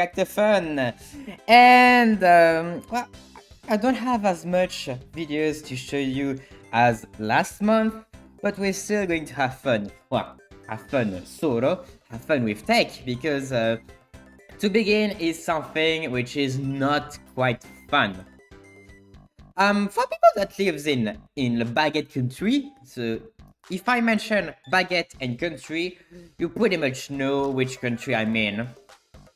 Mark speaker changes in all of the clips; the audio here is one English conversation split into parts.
Speaker 1: Reactathon, and well, I don't have as much videos to show you as last month, but we're still going to have fun. Well, have fun, sort of, have fun with tech, because to begin is something which is not quite fun. For people that lives in the baguette country, so if I mention baguette and country, you pretty much know which country I mean.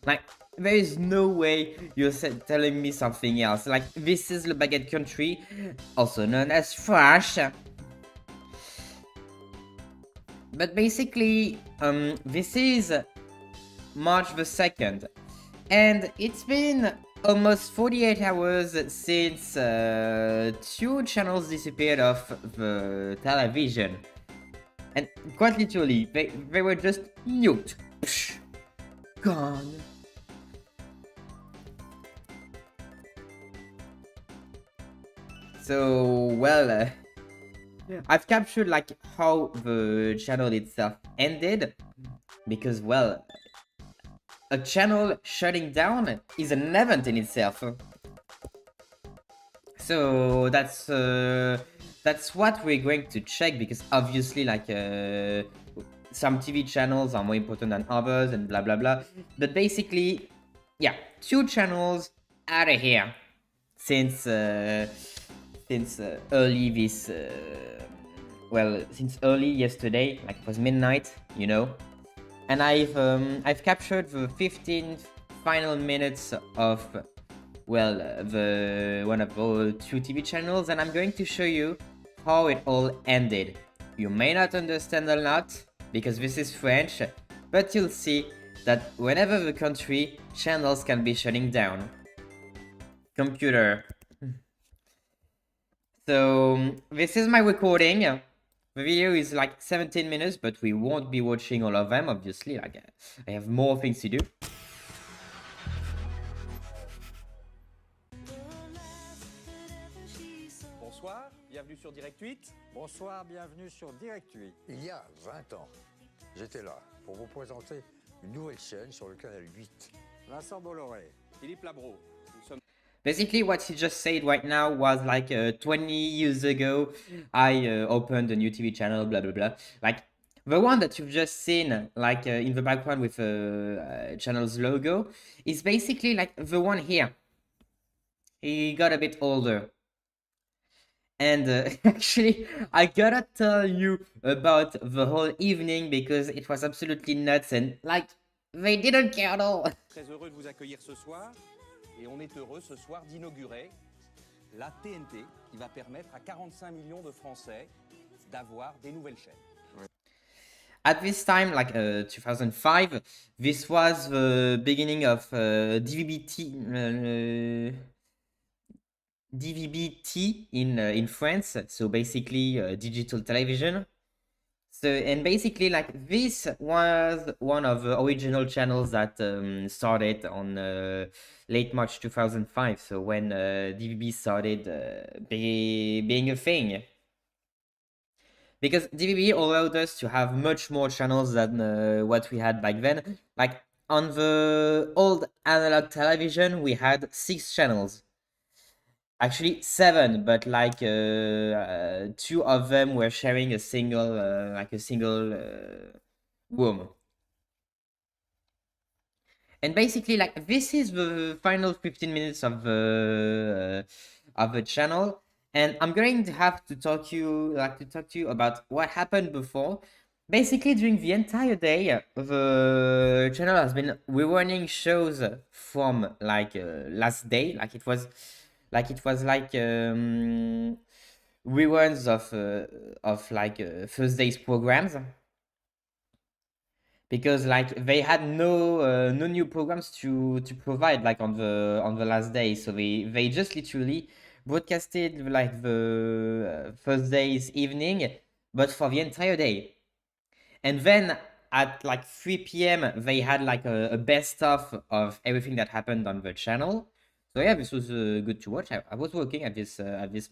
Speaker 1: Like, there is no way you're telling me something else. Like, this is the baguette country, also known as France. But basically, this is March the 2nd. And it's been almost 48 hours since two channels disappeared off the television. And quite literally, they were just nuked. Psh, gone. So, well, I've captured like how the channel itself ended. Because, well, a channel shutting down is an event in itself. So that's what we're going to check, because obviously, like, some TV channels are more important than others and blah blah blah. But basically, yeah, two channels out of here since early this well, since early yesterday, like it was midnight, you know. And I've captured the 15 final minutes of, well, the one of the two TV channels, and I'm going to show you how it all ended. You may not understand a lot because this is French, but you'll see that whenever the country, channels can be shutting down. Computer. So this is my recording. The video is like 17 minutes, but we won't be watching all of them, obviously. Like, I have more things to do.
Speaker 2: Bonsoir, bienvenue sur Direct 8.
Speaker 3: Bonsoir, bienvenue sur Direct 8. Il y a 20 ans, j'étais là pour vous présenter une nouvelle chaîne sur le canal 8. Vincent Bolloré.
Speaker 2: Philippe Labro. Nous sommes...
Speaker 1: Basically, what he just said right now was like 20 years ago, I opened a new TV channel, blah, blah, blah. Like, the one that you've just seen, like in the background with channel's logo, is basically like the one here. He got a bit older. And actually, I gotta tell you about the whole evening because it was absolutely nuts and like, they didn't care at all.
Speaker 2: Très heureux de vous accueillir ce soir. Et on est heureux ce soir d'inaugurer la TNT qui va permettre à 45 millions de Français d'avoir des nouvelles chaînes.
Speaker 1: At this time, like 2005, this was the beginning of DVB-T in France, so basically digital television. So, and basically, like, this was one of the original channels that started on late March 2005, so when DVB started being a thing. Because DVB allowed us to have much more channels than what we had back then. Like, on the old analog television, we had 6 channels. Actually, 7, but like 2 of them were sharing a single, room. And basically, like, this is the final 15 minutes of the channel, and I'm going to have to talk to you about what happened before. Basically, during the entire day, the channel has been rerunning shows from like last day, like it was reruns of like Thursday's programs, because like they had no new programs to provide like on the last day, so they just literally broadcasted like the Thursday's evening, but for the entire day. And then at like 3 p.m. they had like a best of everything that happened on the channel. So yeah, this was good to watch. I was working at this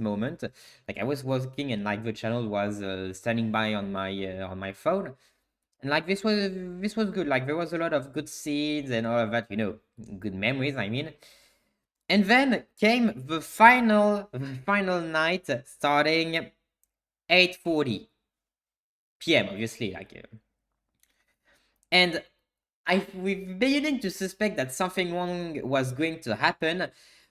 Speaker 1: moment. Like, I was working and like the channel was standing by on my phone. And like this was good. Like there was a lot of good scenes and all of that, you know, good memories, I mean. And then came the final night, starting 8:40 p.m. Obviously, like, and we've beginning to suspect that something wrong was going to happen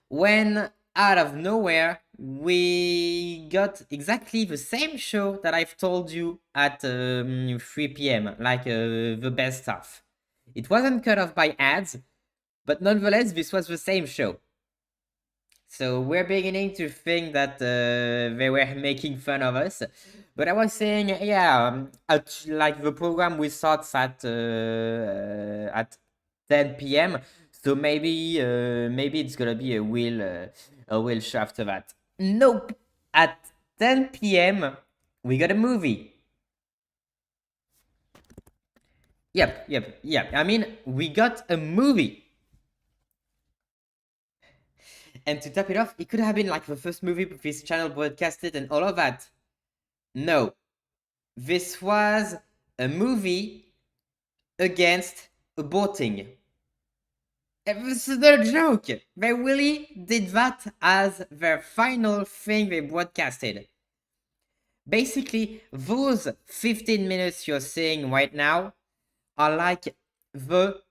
Speaker 1: when out of nowhere we got exactly the same show that I've told you at 3 p.m. like the best stuff. It wasn't cut off by ads, but nonetheless this was the same show. So we're beginning to think that they were making fun of us. But I was saying, yeah, like the program we starts at 10 p.m. So maybe it's gonna be a real show after that. Nope. At 10 p.m. we got a movie. Yep. I mean, we got a movie. And to top it off, it could have been like the first movie this channel broadcasted and all of that. No. This was a movie against aborting. This is no joke. They really did that as their final thing they broadcasted. Basically, those 15 minutes you're seeing right now are like the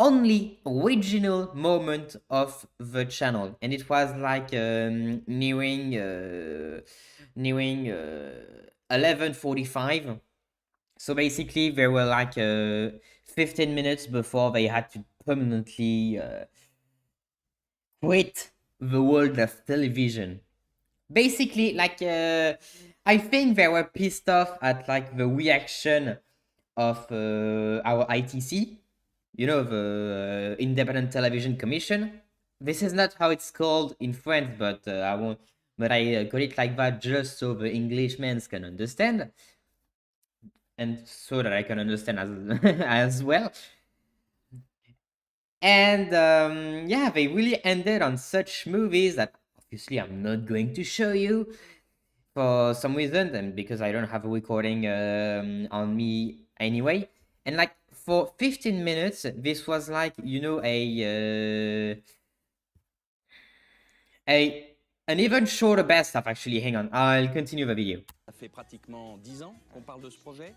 Speaker 1: only original moment of the channel, and it was like nearing 11:45. So basically they were like 15 minutes before they had to permanently quit the world of television. Basically, like, I think they were pissed off at like the reaction of our ITC, you know, the Independent Television Commission. This is not how it's called in France, but I got it like that just so the Englishmen can understand, and so that I can understand as as well. And yeah, they really ended on such movies that obviously I'm not going to show you for some reason, and because I don't have a recording on me anyway. And like for 15 minutes, this was like, you know, an even shorter best stuff actually. Hang on, I'll continue the video.
Speaker 2: Ça fait pratiquement 10 ans qu'on parle de ce projet.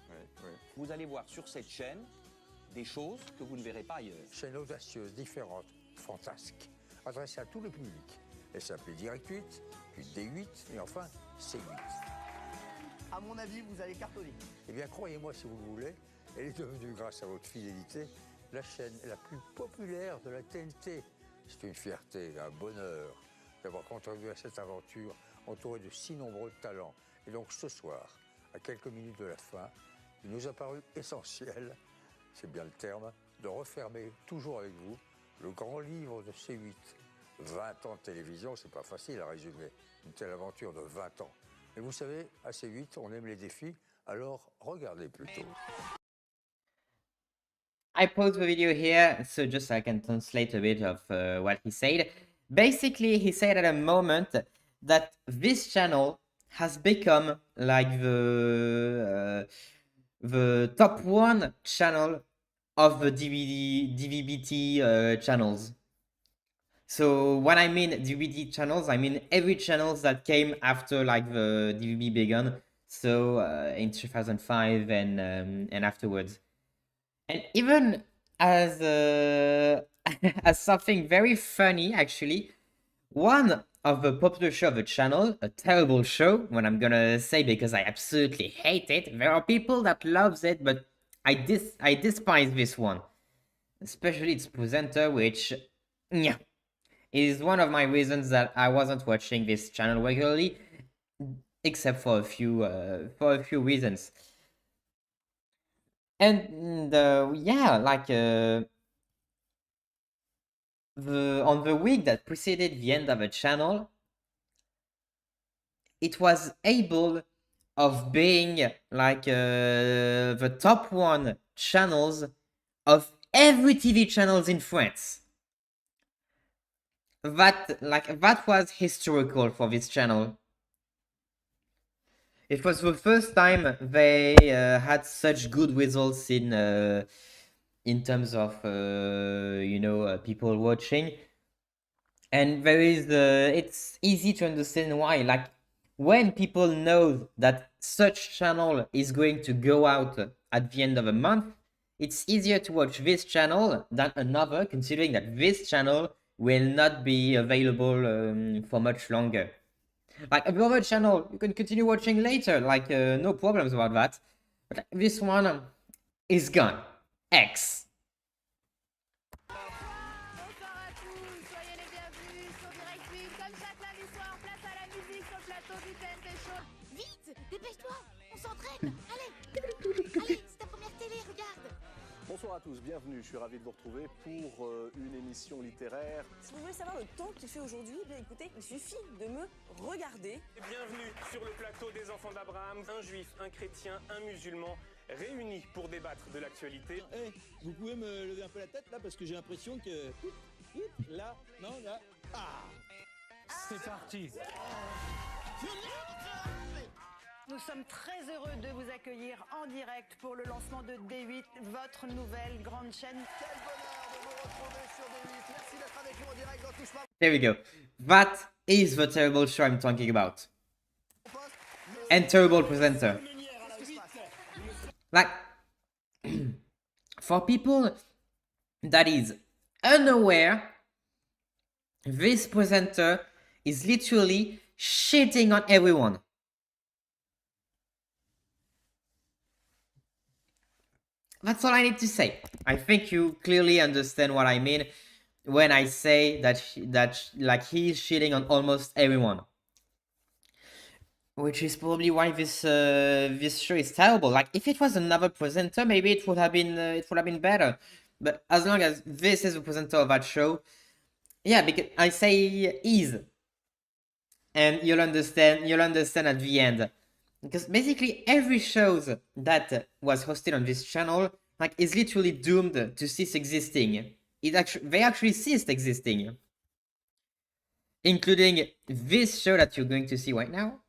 Speaker 2: Vous allez voir sur cette chaîne des choses que vous ne verrez pas ailleurs.
Speaker 3: Chaîne audacieuse, différente, fantasque, adressée à tout le public. Elle s'appelait Direct 8, puis D8 et enfin C8.
Speaker 4: À mon avis, vous allez cartonner.
Speaker 3: Eh bien, croyez-moi si vous le voulez, elle est devenue, grâce à votre fidélité, la chaîne la plus populaire de la TNT. C'est une fierté, un bonheur d'avoir contribué à cette aventure entourée de si nombreux talents. Et donc ce soir, à quelques minutes de la fin, il nous a paru essentiel, c'est bien le terme, de refermer toujours avec vous le grand livre de C8. 20 ans de télévision, c'est pas facile à résumer, une telle aventure de 20 ans. Mais vous savez, à C8, on aime les défis, alors regardez plutôt.
Speaker 1: I paused the video here so just so I can translate a bit of what he said. Basically, he said at a moment that this channel has become like the top one channel of the DVB-T channels. So when I mean DVD channels, I mean every channels that came after like the DVB began. So in 2005 and afterwards. And even as as something very funny, actually, one of the popular show of the channel, a terrible show, what I'm gonna say because I absolutely hate it. There are people that loves it, but I despise this one, especially its presenter, which yeah, is one of my reasons that I wasn't watching this channel regularly, except for a few reasons. And yeah, like on the week that preceded the end of the channel, it was able of being like the top one channels of every TV channels in France. That was historical for this channel. It was the first time they had such good results in terms of people watching, and there is it's easy to understand why. Like when people know that such channel is going to go out at the end of a month, it's easier to watch this channel than another, considering that this channel will not be available for much longer. Like the other channel, you can continue watching later, like no problems about that. But this one is gone. X.
Speaker 5: Bonsoir à tous, soyez les bienvenus sur Direct Week. Comme chaque lundi soir, place à la musique sur le plateau du TNT Show. Vite, dépêche-toi, on s'entraîne. Allez, c'est ta première télé, regarde.
Speaker 6: Bonsoir à tous, bienvenue, je suis ravi de vous retrouver pour une émission littéraire.
Speaker 7: Si vous voulez savoir le temps qu'il fait aujourd'hui, eh bien écoutez, il suffit de me regarder.
Speaker 8: Bienvenue sur le plateau des enfants d'Abraham, un juif, un chrétien, un musulman, réunis pour débattre de l'actualité.
Speaker 9: Hey, vous pouvez me lever un peu la tête là parce que j'ai l'impression que... Là, non, là... Ah, c'est parti.
Speaker 10: Nous sommes très heureux de vous accueillir en direct pour le lancement de D8, votre nouvelle grande chaîne.
Speaker 4: Quel bonheur de vous retrouver sur D8. Merci d'être avec nous en direct dans Touche pas.
Speaker 1: There we go. That is the terrible show I'm talking about. And terrible presenter. Like, for people that is unaware, this presenter is literally shitting on everyone. That's all I need to say. I think you clearly understand what I mean when I say that like he's shitting on almost everyone. Which is probably why this show is terrible. Like if it was another presenter, maybe it would have been better. But as long as this is the presenter of that show, yeah, because I say is, and you'll understand at the end. Because basically every show that was hosted on this channel like is literally doomed to cease existing. They actually ceased existing. Including this show that you're going to see right now.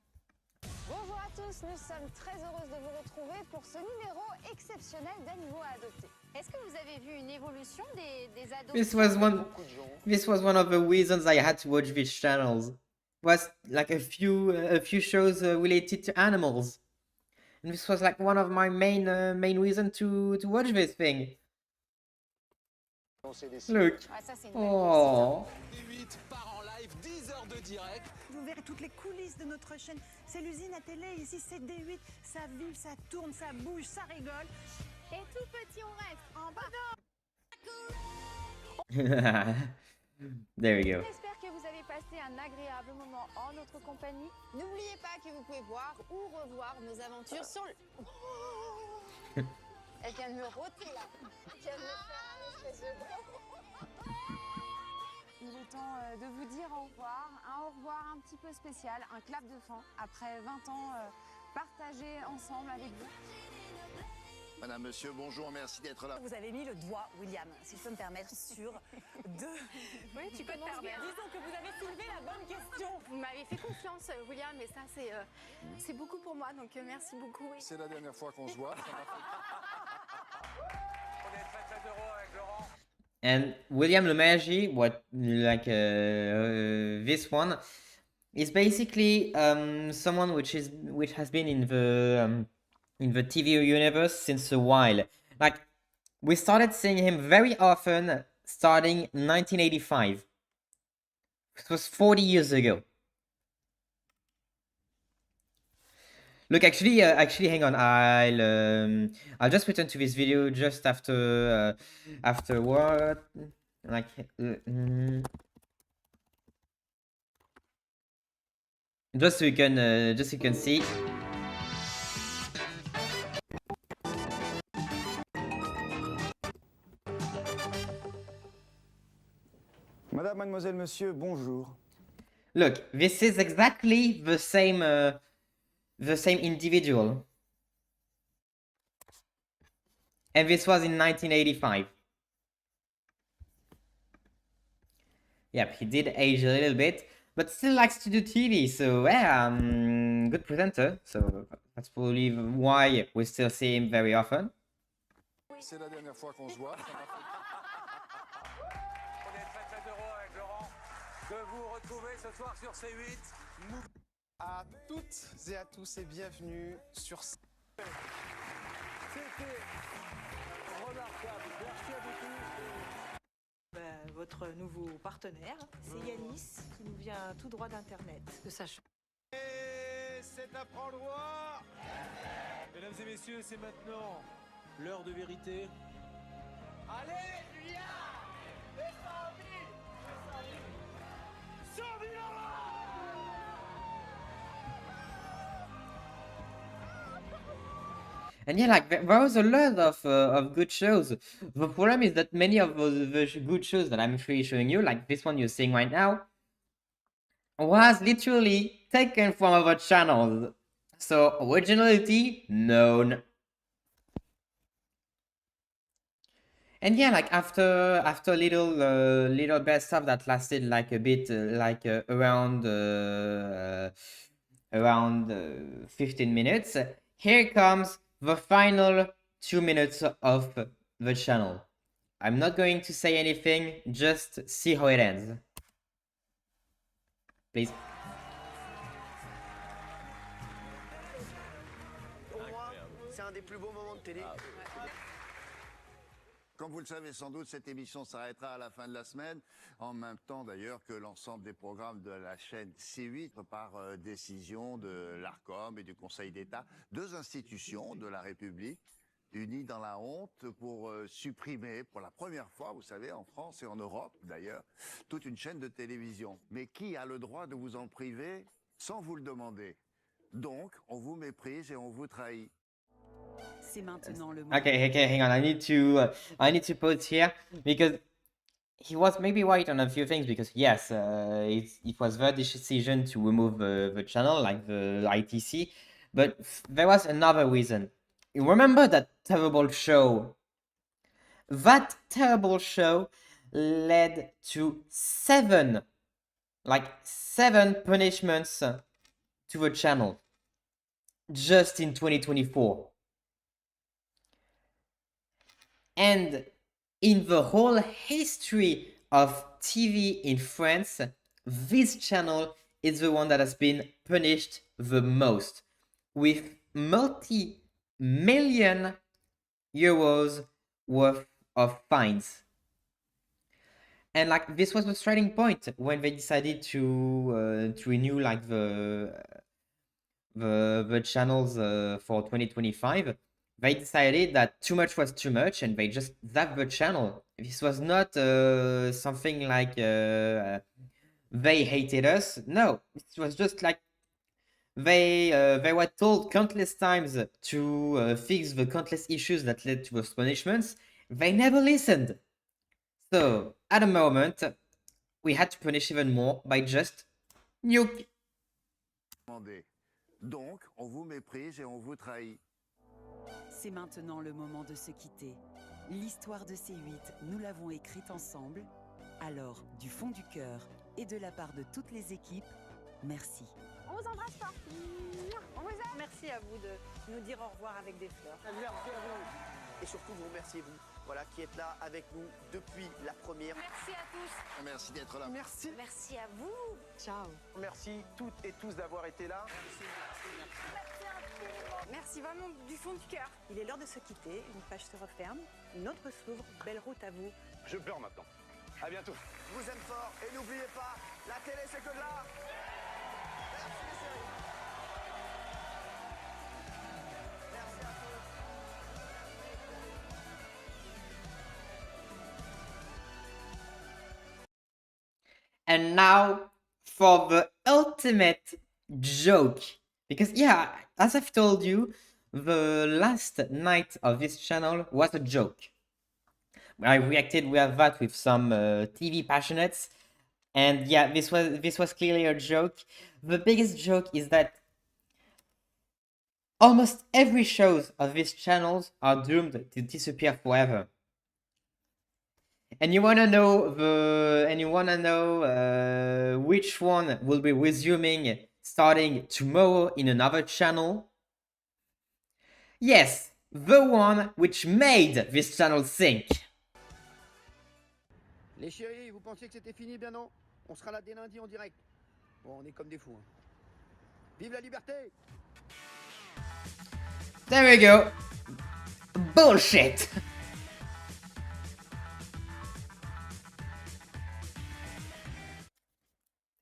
Speaker 5: Bonjour à tous, nous sommes très heureuses de vous retrouver pour ce numéro exceptionnel d'animaux à adopter. Est-ce que vous avez vu une évolution des adoptions?
Speaker 1: This was one of the reasons I had to watch these channels. Was like a few shows related to animals, and this was like one of my main reason to watch this thing. Look, oh,
Speaker 9: D8 part en live, 10 heures de direct.
Speaker 10: Vous verrez toutes les coulisses de notre chaîne. C'est l'usine à télé, ici c'est D8. Ça vibre, ça tourne, ça bouge, ça rigole.
Speaker 5: Et tout petit, on reste en bas.
Speaker 1: there we go.
Speaker 5: J'espère que vous avez passé un agréable moment en notre compagnie. N'oubliez pas que vous pouvez voir ou revoir nos aventures sur le... Elle vient de me rôter là. Elle vient de me faire un espèce de... Il est temps de vous dire au revoir. Un au revoir un petit peu spécial, un clap de fin après 20 ans partagés ensemble avec vous.
Speaker 4: Madame, monsieur, bonjour, merci d'être là.
Speaker 7: Vous avez mis le doigt, William, si je peux me permettre, sur deux.
Speaker 5: Oui, tu peux te permettre.
Speaker 7: Disons que vous avez soulevé la bonne question.
Speaker 5: Vous m'avez fait confiance, William, et ça, c'est beaucoup pour moi, donc merci beaucoup. Oui.
Speaker 3: C'est la dernière fois qu'on se voit.
Speaker 8: On est très très heureux avec Laurent.
Speaker 1: And William Lemergy, this one, is basically someone which has been in the TV universe since a while. Like we started seeing him very often starting 1985. It was 40 years ago. Look, actually, hang on. I'll just return to this video just afterward. Like, just so you can see.
Speaker 6: Madame, mademoiselle, monsieur, bonjour.
Speaker 1: Look, this is exactly the same individual. And this was in 1985. Yep, he did age a little bit, but still likes to do TV, so yeah, good presenter, so that's probably why we still see him very often.
Speaker 6: C'est la dernière fois qu'on se voit.
Speaker 2: On est très très heureux avec Laurent de vous retrouver ce soir sur C8.
Speaker 4: À toutes et à tous et bienvenue sur
Speaker 6: C'était remarquable. Merci à vous tous.
Speaker 10: Votre nouveau partenaire, c'est Yanis, qui nous vient tout droit d'Internet. Que ça
Speaker 9: Et c'est à prendre droit. Mesdames et messieurs, c'est maintenant l'heure de vérité.
Speaker 4: Allez, Julien, 100 000
Speaker 1: And yeah, like there was a lot of good shows. The problem is that many of the good shows that I'm actually showing you, like this one you're seeing right now, was literally taken from other channels. So originality, known. And yeah, like after little best stuff that lasted like a bit around 15 minutes, here comes the final 2 minutes of the channel. I'm not going to say anything, just see how it ends. Please.
Speaker 4: Pour moi, c'est un des plus beaux moments de télé.
Speaker 11: Comme vous le savez sans doute, cette émission s'arrêtera à la fin de la semaine, en même temps d'ailleurs que l'ensemble des programmes de la chaîne C8 par décision de l'ARCOM et du Conseil d'État, deux institutions de la République unies dans la honte pour supprimer pour la première fois, vous savez, en France et en Europe d'ailleurs, toute une chaîne de télévision. Mais qui a le droit de vous en priver sans vous le demander? Donc, on vous méprise et on vous trahit.
Speaker 12: C'est maintenant le moment.
Speaker 1: Okay, hang on. I need to pause here because he was maybe right on a few things. Because yes, it was their decision to remove the channel, like the ITC, but there was another reason. You remember that terrible show? That terrible show led to 7 punishments to the channel just in 2024. And in the whole history of TV in France, this channel is the one that has been punished the most, with multi-million euros worth of fines. And like this was the starting point when they decided to renew like the channels for 2025. They decided that too much was too much, and they just zapped the channel. This was not something like they hated us. No, it was just like they were told countless times to fix the countless issues that led to those punishments. They never listened. So at a moment, we had to punish even more by just nuke.
Speaker 11: Donc, on vous méprise et on vous trahit.
Speaker 12: C'est maintenant le moment de se quitter. L'histoire de C8, nous l'avons écrite ensemble. Alors, du fond du cœur et de la part de toutes les équipes, merci.
Speaker 5: On vous embrasse fort. On vous aime.
Speaker 10: Merci à vous de nous dire au revoir avec des fleurs.
Speaker 4: Merci à vous. Et surtout, vous remerciez vous, voilà, qui êtes là avec nous depuis la première.
Speaker 5: Merci à tous.
Speaker 11: Merci d'être là.
Speaker 4: Merci.
Speaker 5: Merci à vous.
Speaker 10: Ciao.
Speaker 6: Merci toutes et tous d'avoir été là.
Speaker 10: Merci vraiment du fond du cœur. Il est l'heure de se quitter. Une page se referme, une autre s'ouvre. Belle route à vous.
Speaker 6: Je pleure maintenant. À bientôt.
Speaker 4: Je vous aime fort et n'oubliez pas, la télé c'est que de là. Merci les séries. Merci à tous.
Speaker 1: And now for the ultimate joke. Because yeah, as I've told you, the last night of this channel was a joke. I reacted with that with some TV passionates, and yeah, this was clearly a joke. The biggest joke is that almost every shows of these channels are doomed to disappear forever. And you wanna know which one will be resuming starting tomorrow in another channel. Yes, the one which made this channel sink.
Speaker 4: Les chéris, vous pensiez que c'était fini? Bien non. On sera là dès lundi en direct. Bon, on est comme des fous. Hein. Vive la liberté!
Speaker 1: There we go. Bullshit.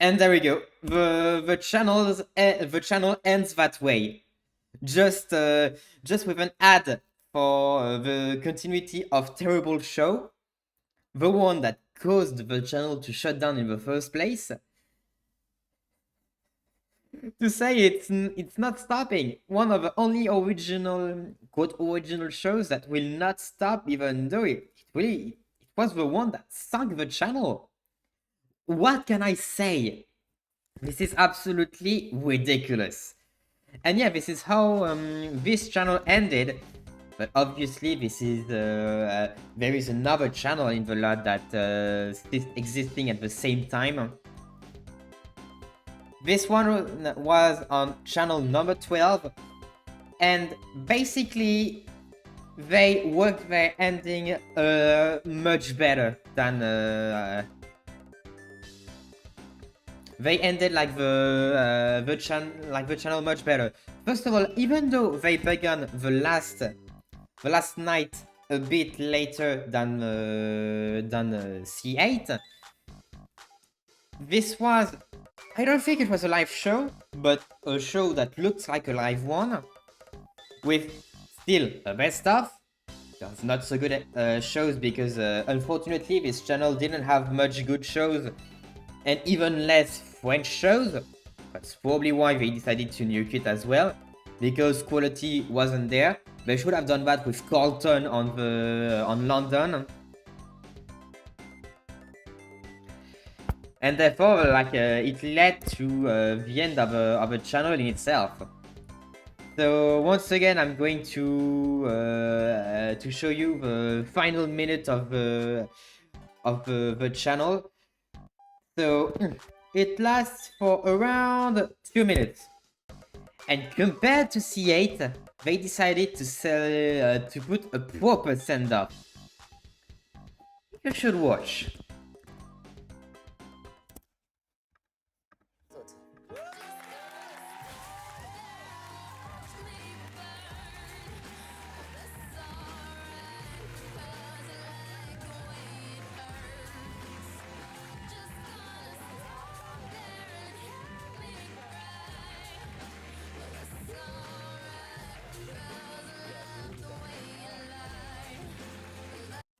Speaker 1: And there we go. The channel ends that way. Just with an ad for the continuity of terrible show, the one that caused the channel to shut down in the first place. To say it's not stopping. One of the only original quote original shows that will not stop, even though it was the one that sunk the channel. What can I say? This is absolutely ridiculous. And yeah, this is how this channel ended. But obviously, this is there is another channel in the lot that is existing at the same time. This one was on channel number 12, and basically they worked their ending much better than they ended like the channel much better. First of all, even though they began the last night a bit later than C8, this was, I don't think it was a live show, but a show that looks like a live one, with still the best stuff. There's not so good shows because unfortunately this channel didn't have much good shows and even less French shows. That's probably why they decided to nuke it as well, because quality wasn't there. They should have done that with Carlton on London. And therefore, like, it led to the end of a channel in itself. So once again, I'm going to show you the final minute of the channel. So it lasts for around 2 minutes. And compared to C8, they decided to put a proper send-off. You should watch.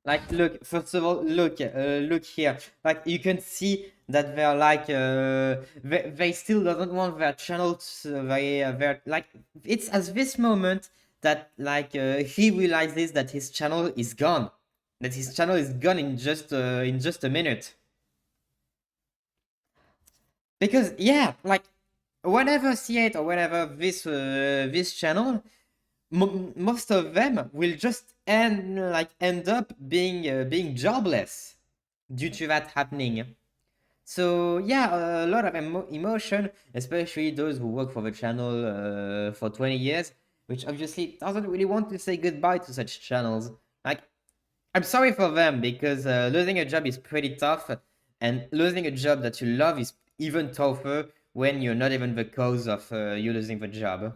Speaker 1: Like, look, first of all, look here. Like, you can see that they're like, they still doesn't want their channel to, they're like, it's at this moment that, like, he realizes that his channel is gone. That his channel is gone in just a minute. Because, yeah, like, whenever C8 or whenever this channel, most of them will just end up being jobless due to that happening. So yeah, a lot of emotion, especially those who work for the channel for 20 years, which obviously doesn't really want to say goodbye to such channels. Like, I'm sorry for them, because losing a job is pretty tough, and losing a job that you love is even tougher when you're not even the cause of you losing the job.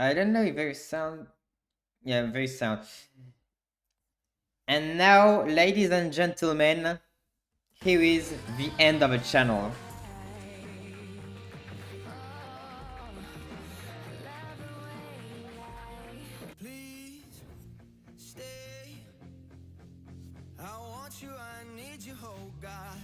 Speaker 1: I don't know, very sound. Yeah, very sound. And now, ladies and gentlemen, here is the end of a channel.
Speaker 13: Please stay. I want you, I need you, oh God.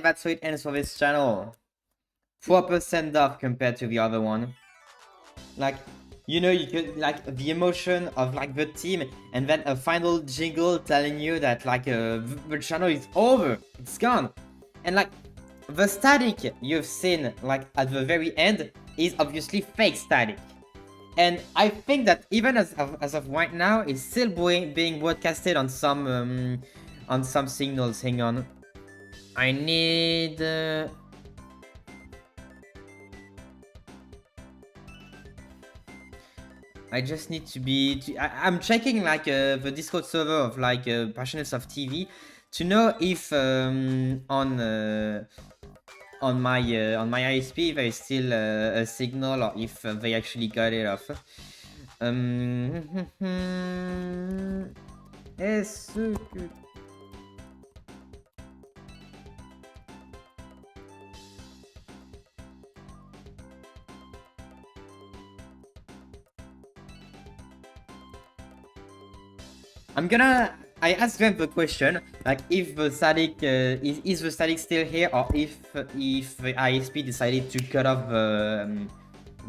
Speaker 1: that's how it ends for this channel. Proper send-off compared to the other one. Like, you know, you could, like, the emotion of, like, the team, and then a final jingle telling you that, like, the channel is over, it's gone. And, like, the static you've seen, like, at the very end is obviously fake static. And I think that even as of right now, it's still being broadcasted on some signals. Hang on. I need... I just need to be... I'm checking, like, the Discord server of, like, Passionates of TV to know if on my ISP there is still a signal, or if they actually got it off. Est-ce que... I asked them the question, like, if the static is the static still here, or if the ISP decided to cut off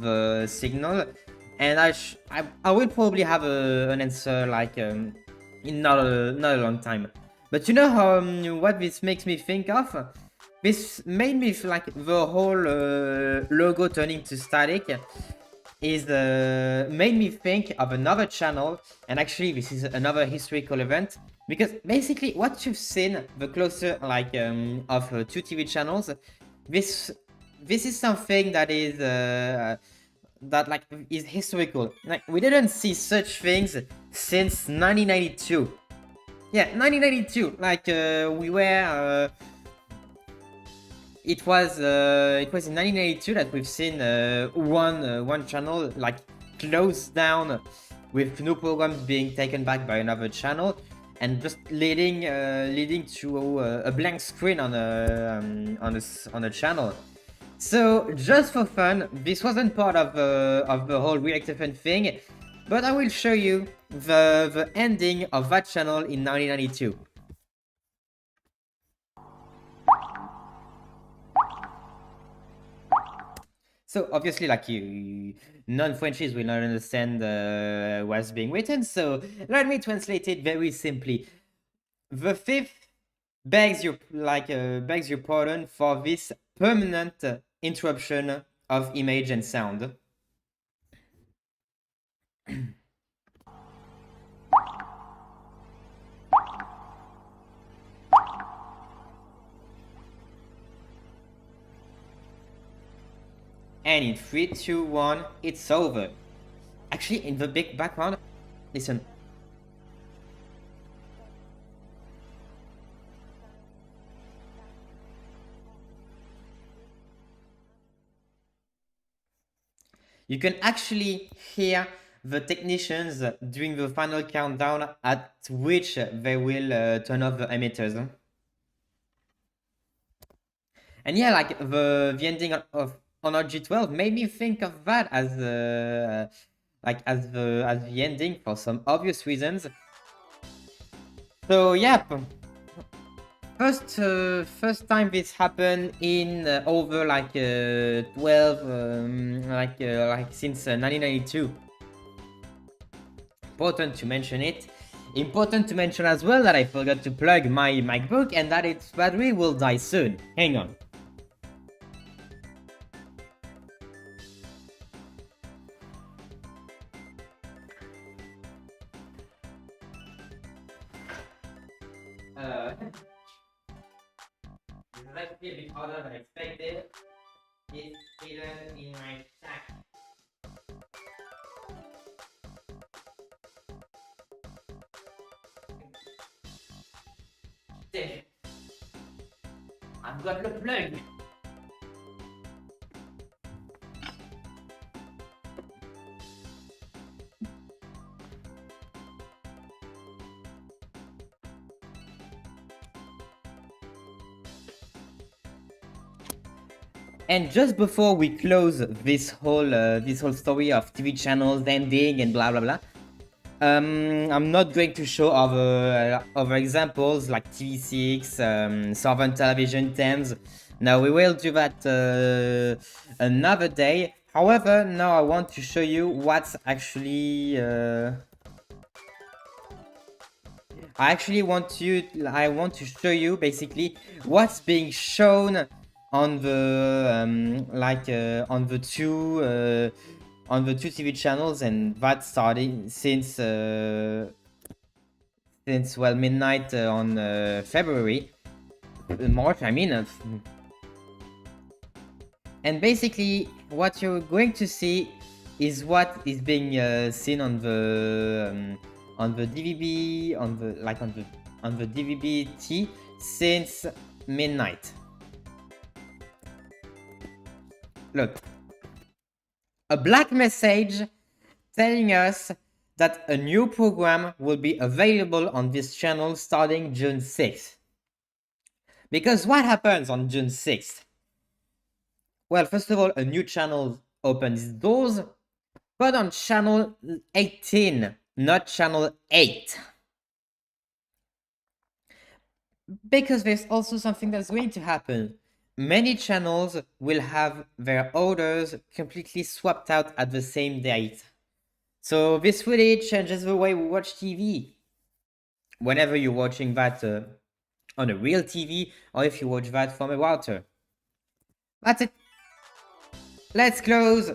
Speaker 1: the signal, and I will probably have an answer, like, in not a long time. But you know how what this makes me think of? This made me feel like the whole logo turning to static is made me think of another channel, and actually this is another historical event, because basically what you've seen, the closer, like, of two TV channels, this is something that is that, like, is historical. Like, we didn't see such things since 1992. Yeah, 1992. Like, we were it was in 1982 that we've seen one channel, like, closed down, with no programs being taken back by another channel, and just leading to a blank screen on a channel. So just for fun, this wasn't part of the whole Reactathon thing, but I will show you the ending of that channel in 1992. So obviously, like, you non-Frenchies will not understand what's being written, so let me translate it very simply. The fifth begs your pardon for this permanent interruption of image and sound. And in 3, 2, 1, it's over. Actually, in the big background, listen. You can actually hear the technicians during the final countdown, at which they will turn off the emitters. And yeah, like, the ending of Honor G12 made me think of that as the ending, for some obvious reasons. So yeah, first time this happened in over, like, 12 like since 1992. Important to mention it. Important to mention as well that I forgot to plug my MacBook, and that its battery will die soon. Hang on. This is actually a bit harder than expected. It's hidden in my stack. There. I've got the plug. And just before we close this whole story of TV channels ending and blah blah blah, I'm not going to show other examples like TV6, Southern Television Thames. Now we will do that another day. However, now I want to show you what's actually. I want to show you basically what's being shown on the on the two TV channels, and that starting since well midnight on February, March. I mean, and basically what you're going to see is what is being seen on the DVB on the DVB-T since midnight. Look, a black message telling us that a new program will be available on this channel starting June 6th. Because what happens on June 6th? Well, first of all, a new channel opens doors, but on channel 18, not channel 8. Because there's also something that's going to happen. Many channels will have their orders completely swapped out at the same date. So this really changes the way we watch TV. Whenever you're watching that on a real TV, or if you watch that from a router. That's it. Let's close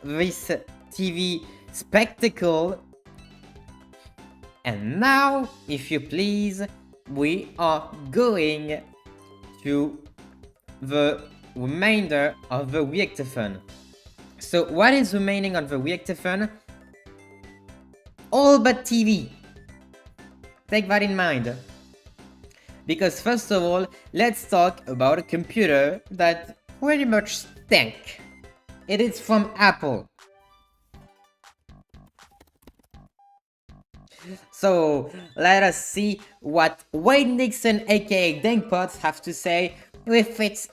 Speaker 1: this TV spectacle. And now, if you please, we are going to the remainder of the Reactathon. So what is remaining on the Reactathon? All but TV. Take that in mind. Because first of all, let's talk about a computer that pretty much stank. It is from Apple. So let us see what Wade Nixon aka Dankpots have to say with its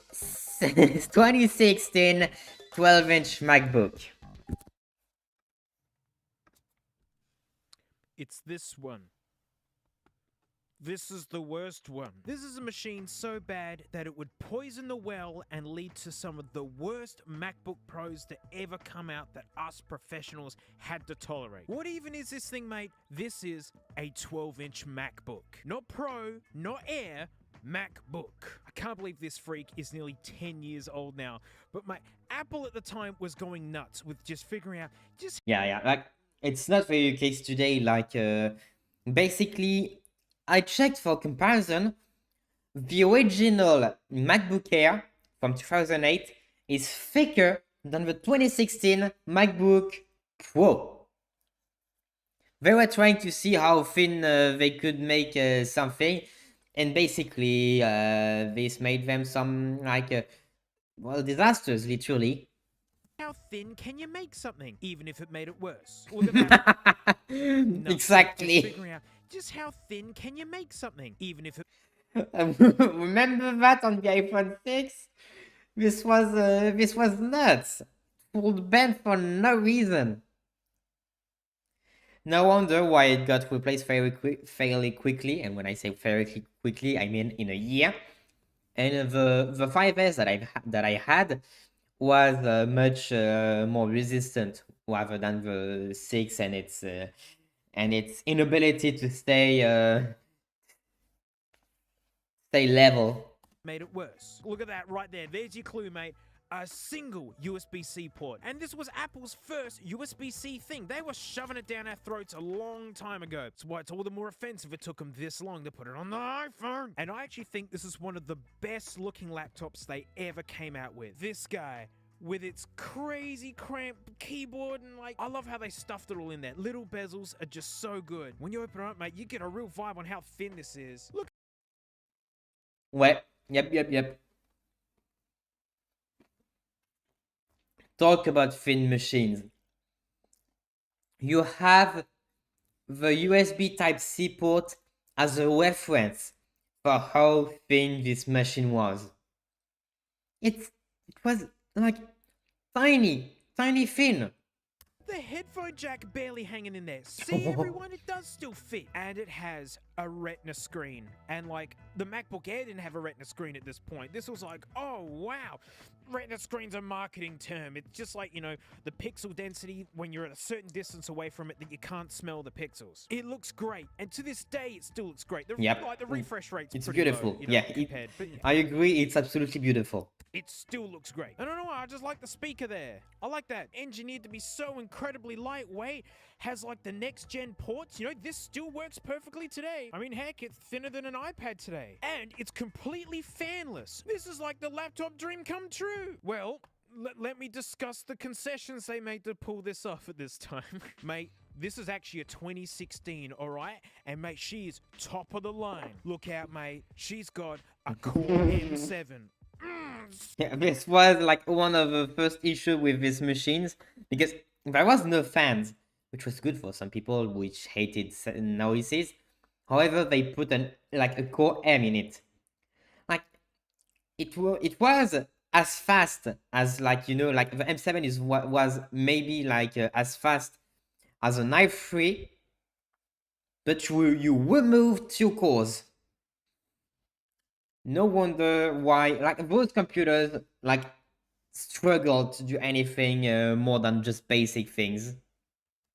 Speaker 1: 2016 12-inch MacBook.
Speaker 14: It's this one. This is the worst one. This is a machine so bad that it would poison the well and lead to some of the worst MacBook Pros to ever come out that us professionals had to tolerate. What even is this thing, mate? This is a 12-inch MacBook. Not Pro, not Air, MacBook. I can't believe this freak is nearly 10 years old now. But my Apple at the time was going nuts with just figuring out
Speaker 1: Yeah, like it's not the case today. Like basically, I checked for comparison. The original MacBook Air from 2008 is thicker than the 2016 MacBook Pro. They were trying to see how thin they could make something, and basically this made them some well, disasters, literally.
Speaker 14: How thin can you make something, even if it made it worse? Look at that.
Speaker 1: Exactly.
Speaker 14: Just figuring out just how thin can you make something, even if it...
Speaker 1: Remember that on the iPhone 6? This was nuts. Pulled bent for no reason. No wonder why it got replaced fairly quickly, and when I say fairly quickly, I mean in a year. And the 5S that I had was much more resistant rather than the 6 and its inability to stay level.
Speaker 14: Made it worse. Look at that right there. There's your clue, mate. A single USB-C port. And this was Apple's first USB-C thing. They were shoving it down our throats a long time ago. That's why it's all the more offensive it took them this long to put it on the iPhone. And I actually think this is one of the best looking laptops they ever came out with. This guy, with its crazy cramped keyboard, and I love how they stuffed it all in there. Little bezels are just so good. When you open it up, mate, you get a real vibe on how thin this is. Look.
Speaker 1: Ouais, yep. Talk about thin machines. You have the USB Type-C port as a reference for how thin this machine was. It was like tiny thin.
Speaker 14: the headphone jack barely hanging in there. See, everyone, it does still fit. And it has a retina screen. And like, the MacBook Air didn't have a retina screen at this point. This was like, oh, wow. Retina screen's a marketing term. It's just like, you know, the pixel density when you're at a certain distance away from it that you can't smell the pixels. It looks great. And to this day, it still looks great. Like, the refresh rate's
Speaker 1: It's
Speaker 14: pretty
Speaker 1: beautiful.
Speaker 14: low, you know,
Speaker 1: Yeah,
Speaker 14: compared, but
Speaker 1: I agree. It's absolutely beautiful.
Speaker 14: it still looks great. I don't know why, I just like the speaker there. I like that. Engineered to be so incredibly lightweight, has like the next gen ports. You know, this still works perfectly today. I mean, heck, it's thinner than an iPad today. And it's completely fanless. This is like the laptop dream come true. Well, let me discuss the concessions they made to pull this off at this time. Mate, this is actually a 2016, all right? And mate, she is top of the line. Look out, mate. She's got a Core M7.
Speaker 1: Yeah, this was like one of the first issue with these machines because there was no fans, which was good for some people which hated noises. However, they put a Core M in it. Like it was as fast as, like, you know, like the M7 is what was maybe like as fast as an i3, but you removed 2 cores. No wonder why, like, those computers, like, struggle to do anything more than just basic things.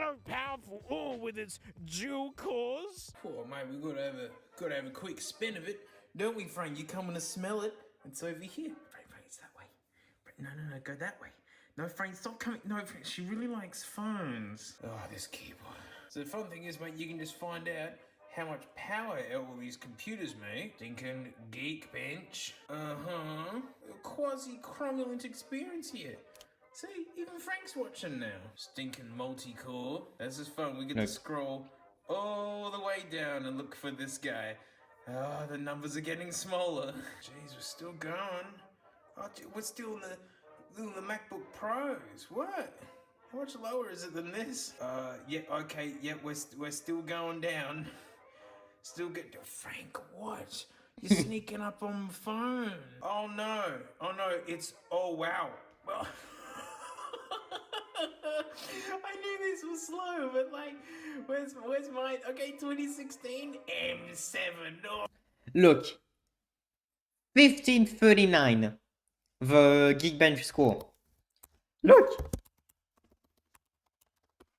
Speaker 14: So powerful, all with its dual cores.
Speaker 15: Oh, mate, we gotta have a quick spin of it, don't we, Frank? You coming to smell it? It's over here. Frank, it's that way. No, go that way. No, Frank, stop coming. No, Frank, she really likes phones. Oh, this keyboard. So the fun thing is, mate, you can just find out how much power all these computers make. Thinking Geekbench. A quasi-cromulent experience here. See, even Frank's watching now. Stinking multi-core. That's just fun. We get to scroll all the way down and look for this guy. Oh, the numbers are getting smaller. Jeez, we're still going. Oh, we're still in the MacBook Pros. What? How much lower is it than this? Yeah, okay, yeah, we're still going down. Still get Frank, what? You're sneaking up on the phone. Oh no, it's, oh wow. I knew this was slow, but like, where's mine? Okay, 2016 M7. No.
Speaker 1: Look, 1539, the Geekbench score. Look!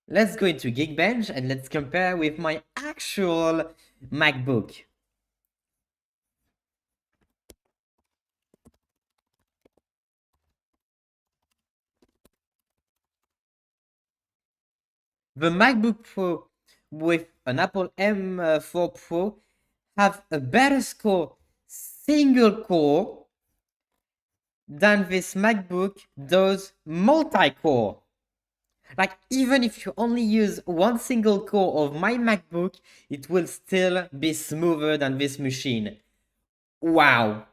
Speaker 1: Let's go into Geekbench and let's compare with my actual MacBook. The MacBook Pro with an Apple M4 Pro have a better score single core than this MacBook does multi-core. Like, even if you only use one single core of my MacBook, it will still be smoother than this machine. Wow.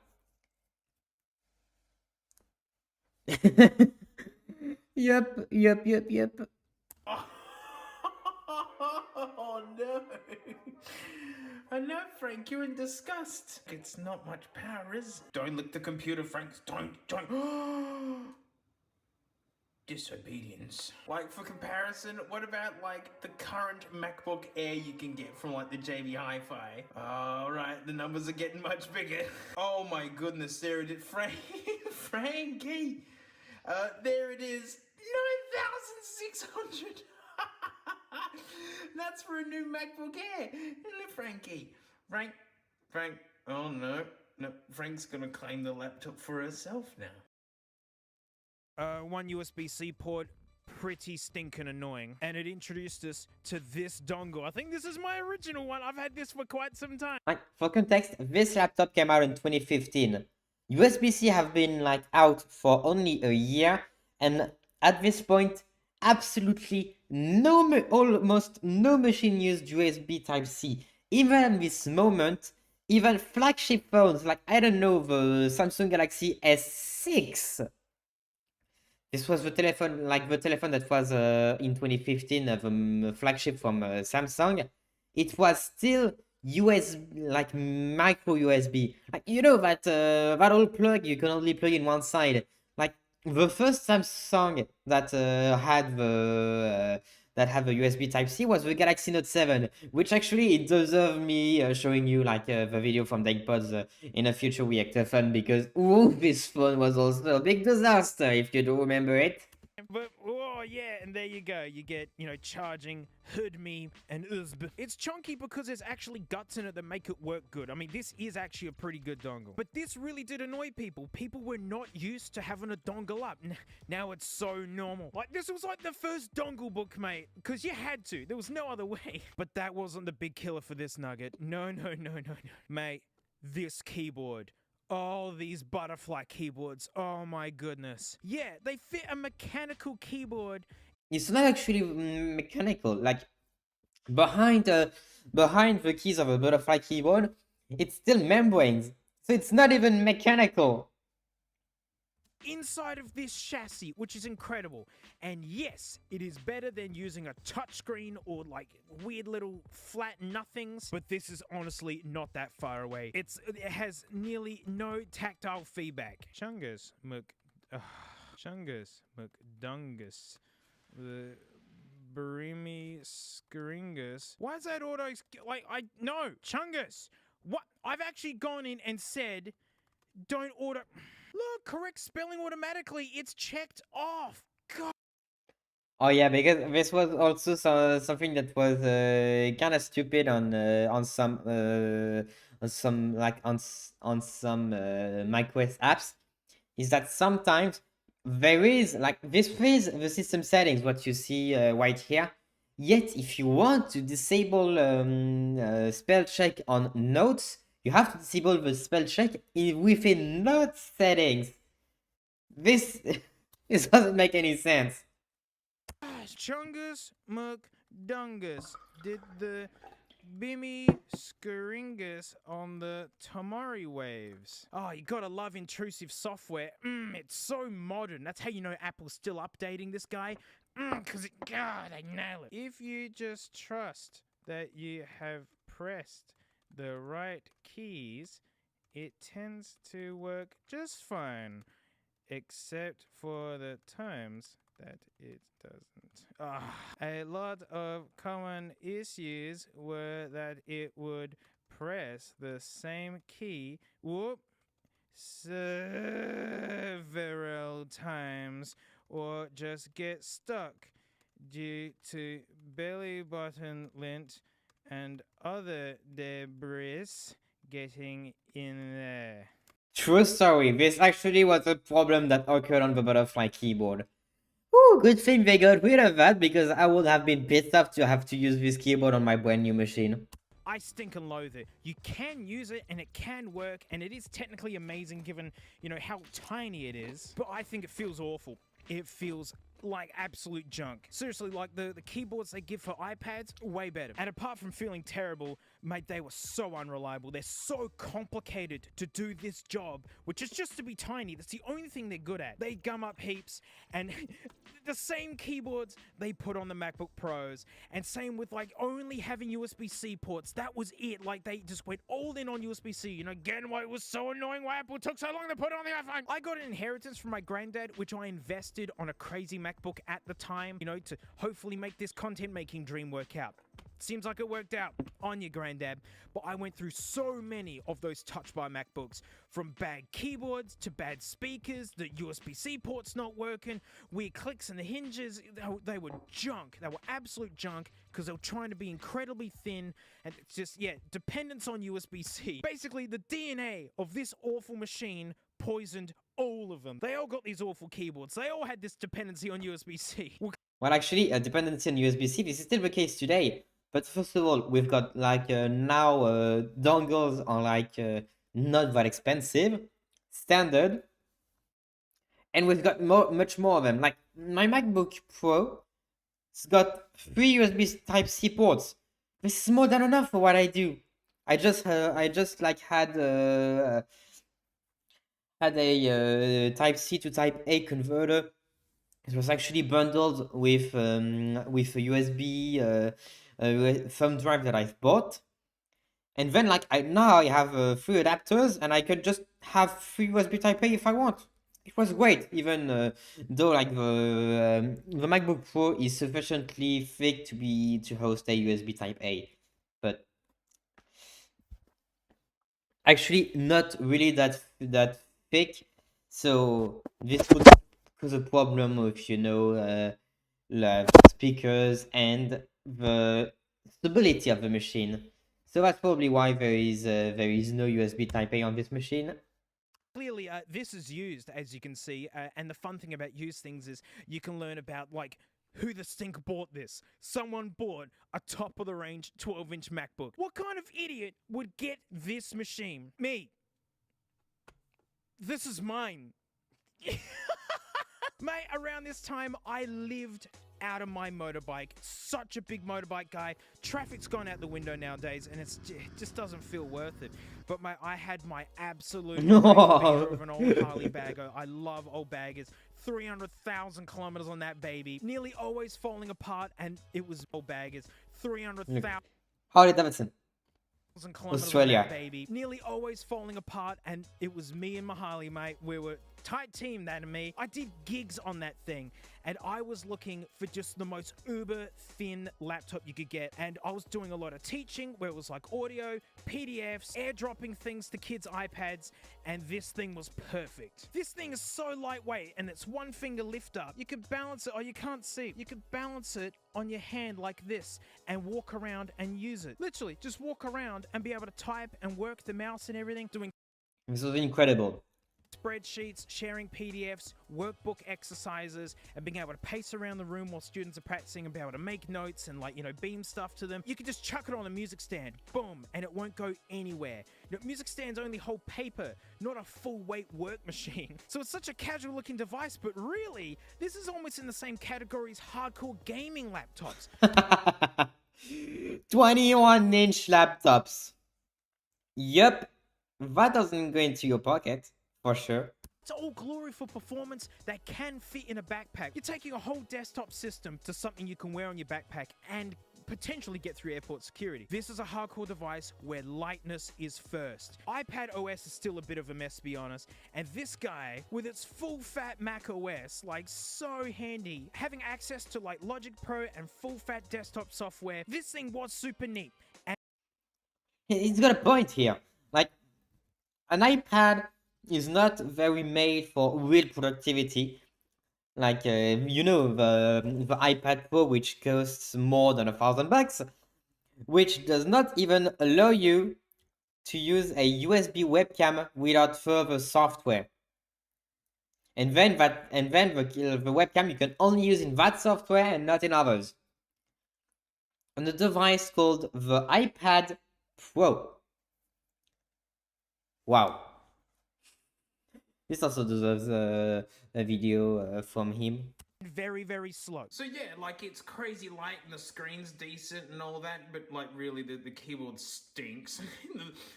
Speaker 1: Yep.
Speaker 15: Oh no. I know, Frank, you're in disgust. It's not much power, is it? Don't lick the computer, Frank. Don't. Disobedience. Like, for comparison, what about like the current MacBook Air you can get from like the JB Hi-Fi? Alright, the numbers are getting much bigger. Oh my goodness, there it is. Frankie! There it is. 9,600! That's for a new MacBook Air. Look, Frankie. Frank. Oh no. Frank's gonna claim the laptop for herself now.
Speaker 14: One USB-C port, pretty stinking annoying. And it introduced us to this dongle. I think this is my original one. I've had this for quite some time.
Speaker 1: Like, for context, this laptop came out in 2015. USB-C have been like out for only a year, and at this point, absolutely almost no machine used USB Type-C. Even at this moment, even flagship phones, like, I don't know, the Samsung Galaxy S6. This was the telephone that was in 2015, the flagship from Samsung. It was still USB, like micro USB. Like, you know that that old plug you can only plug in one side. Like, the first Samsung that had that have a USB Type C was the Galaxy Note 7, which actually it deserves me showing you like the video from DakePods in a future Reactathon, because ooh, this phone was also a big disaster if you do remember it.
Speaker 14: But oh yeah, and there you go. You get, charging, hood me, and USB. It's chunky because there's actually guts in it that make it work good. I mean, this is actually a pretty good dongle. But this really did annoy people. People were not used to having a dongle up. Now it's so normal. Like, this was like the first dongle book, mate. Because you had to. There was no other way. But that wasn't the big killer for this nugget. No. Mate, this keyboard. Oh, these butterfly keyboards. Oh my goodness. Yeah, they fit a mechanical keyboard.
Speaker 1: It's not actually mechanical. Like, behind the keys of a butterfly keyboard, it's still membranes. So it's not even mechanical.
Speaker 14: Inside of this chassis, which is incredible. And yes, it is better than using a touchscreen or like weird little flat nothings, but this is honestly not that far away. It has nearly no tactile feedback. Chungus McDungus. The Barimi Scaringus. Why is that auto no, Chungus. What? I've actually gone in and said don't auto. Look, correct spelling automatically. It's checked off. God.
Speaker 1: Oh yeah, because this was also something that was kind of stupid on some macOS apps, is that sometimes there is like this is the system settings, what you see right here. Yet if you want to disable spell check on notes, you have to disable the spell check within note settings. This doesn't make any sense.
Speaker 14: Chungus McDungus did the Bimmy Scaringus on the Tamari waves. Oh, you gotta love intrusive software. It's so modern. That's how you know Apple's still updating this guy. God, they nail it. If you just trust that you have pressed the right keys, it tends to work just fine, except for the times that it doesn't. A lot of common issues were that it would press the same key several times or just get stuck due to belly button lint and other debris getting in there.
Speaker 1: True story, this actually was a problem that occurred on the butterfly keyboard. Ooh, good thing they got rid of that, because I would have been pissed off to have to use this keyboard on my brand new machine.
Speaker 14: I stink and loathe it. You can use it and it can work, and it is technically amazing given, how tiny it is. But I think it feels awful. It feels like absolute junk. Seriously, like the keyboards they give for iPads, way better. And apart from feeling terrible, mate, they were so unreliable. They're so complicated to do this job, which is just to be tiny. That's the only thing they're good at. They gum up heaps, and the same keyboards they put on the MacBook Pros, and same with like only having USB-C ports. That was it. Like they just went all in on USB-C. Again, why it was so annoying why Apple took so long to put it on the iPhone. I got an inheritance from my granddad, which I invested on a crazy MacBook at the time, to hopefully make this content making dream work out. Seems like it worked out on you, granddad. But I went through so many of those touch bar MacBooks, from bad keyboards to bad speakers, the USB-C ports not working, weird clicks in the hinges. They were junk. They were absolute junk because they were trying to be incredibly thin, and it's just, dependence on USB-C. Basically, the DNA of this awful machine poisoned all of them. They all got these awful keyboards. They all had this dependency on USB-C.
Speaker 1: Well, actually, a dependency on USB-C, this is still the case today. But first of all, we've got like now dongles are like not that expensive, standard, and we've got much more of them. Like my MacBook Pro, it's got 3 USB Type-C ports. This is more than enough for what I do. I just like had a Type-C to Type-A converter. It was actually bundled with a USB thumb drive that I've bought, and then like now I have 3 adapters, and I could just have 3 USB Type-A if I want. it was great, even though like the MacBook Pro is sufficiently thick to host a USB Type A, but actually not really that thick. So this would cause a problem with the speakers and the stability of the machine. So that's probably why there is no USB Type A on this machine.
Speaker 14: Clearly, this is used, as you can see, and the fun thing about used things is you can learn about, like, who the stink bought this. Someone bought a top-of-the-range 12-inch MacBook. What kind of idiot would get this machine? Me. This is mine. Mate, around this time, I lived out of my motorbike. Such a big motorbike guy. Traffic's gone out the window nowadays, and it just doesn't feel worth it. But I had my absolute bear of an old Harley bagger. I love old baggers. 300,000 kilometers on that baby. Nearly always falling apart, and it was old baggers. 300,000.
Speaker 1: Harley Davidson. Australia.
Speaker 14: Baby. Nearly always falling apart, and it was me and my Harley, mate. We were tight team, that and me. I did gigs on that thing, and I was looking for just the most uber thin laptop you could get, and I was doing a lot of teaching where it was like audio, PDFs, airdropping things to kids' iPads, and this thing was perfect. This thing is so lightweight, and it's one finger lift up. You can balance it, oh, you can't see. You can balance it on your hand like this and walk around and use it. Literally, just walk around and be able to type and work the mouse and everything, doing
Speaker 1: This was incredible.
Speaker 14: spreadsheets, sharing PDFs, workbook exercises, and being able to pace around the room while students are practicing and be able to make notes and, like, beam stuff to them. You can just chuck it on a music stand, boom, and it won't go anywhere. Music stands only hold paper, not a full-weight work machine. So it's such a casual-looking device, but really, this is almost in the same category as hardcore gaming laptops.
Speaker 1: 21-inch laptops. Yep, that doesn't go into your pocket. For sure.
Speaker 14: It's all glory for performance that can fit in a backpack. You're taking a whole desktop system to something you can wear on your backpack and potentially get through airport security. This is a hardcore device where lightness is first. iPad OS is still a bit of a mess, to be honest, and this guy, with its full-fat Mac OS, like, so handy. Having access to, like, Logic Pro and full-fat desktop software, this thing was super neat. And
Speaker 1: he's got a point here. Like, an iPad is not very made for real productivity. Like, the iPad Pro, which costs more than $1,000, which does not even allow you to use a USB webcam without further software. And then the webcam you can only use in that software and not in others. On a device called the iPad Pro. Wow. This also deserves a video from him.
Speaker 14: Very, very slow.
Speaker 15: So yeah, like, it's crazy light and the screen's decent and all that, but, like, really the keyboard stinks.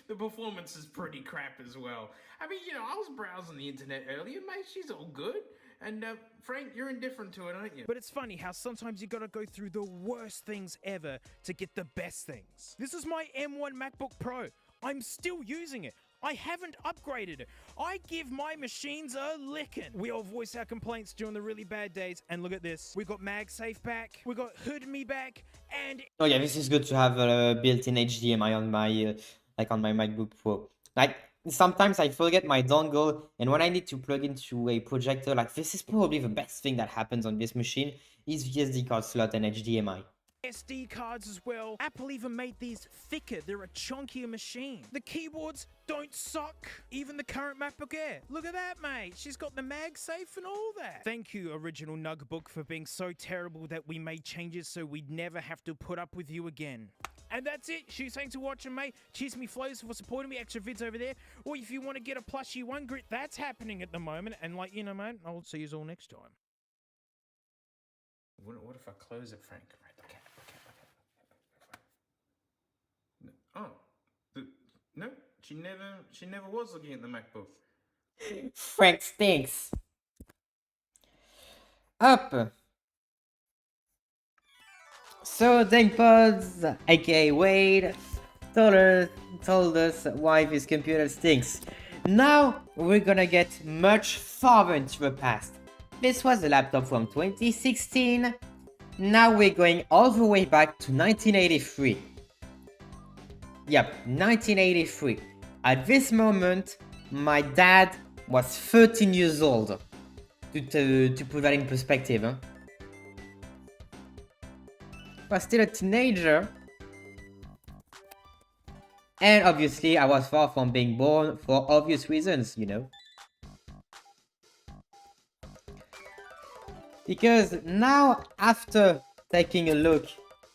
Speaker 15: the performance is pretty crap as well. I mean, I was browsing the internet earlier, mate, she's all good. And Frank, you're indifferent to it, aren't you?
Speaker 14: But it's funny how sometimes you gotta go through the worst things ever to get the best things. This is my M1 MacBook Pro. I'm still using it. I haven't upgraded it. I give my machines a licking. We all voice our complaints during the really bad days, and look at this. We got MagSafe back, we got Hood.me back, and...
Speaker 1: Oh yeah, this is good to have built-in HDMI on my on my MacBook Pro. Like, sometimes I forget my dongle, and when I need to plug into a projector, like, this is probably the best thing that happens on this machine, is the SD card slot and HDMI.
Speaker 14: SD cards as well. Apple even made these thicker. They're a chunkier machine. The keyboards don't suck. Even the current MacBook Air. Look at that, mate. She's got the MagSafe and all that. Thank you, original Nugbook, for being so terrible that we made changes so we'd never have to put up with you again. And that's it. Thanks for watching, mate. Cheers me flows for supporting me. Extra vids over there. Or if you want to get a plushie one grit, that's happening at the moment. And, like, mate, I'll see you all next time.
Speaker 15: What if I close it, Frank? Okay. Oh, no, she never was looking at the MacBook.
Speaker 1: Frank stinks. Up. So DankPods, aka Wade, told us why this computer stinks. Now we're gonna get much farther into the past. This was a laptop from 2016. Now we're going all the way back to 1983. Yep, 1983. At this moment, my dad was 13 years old. To put that in perspective, huh? Was still a teenager. And obviously, I was far from being born for obvious reasons, you know. Because now, after taking a look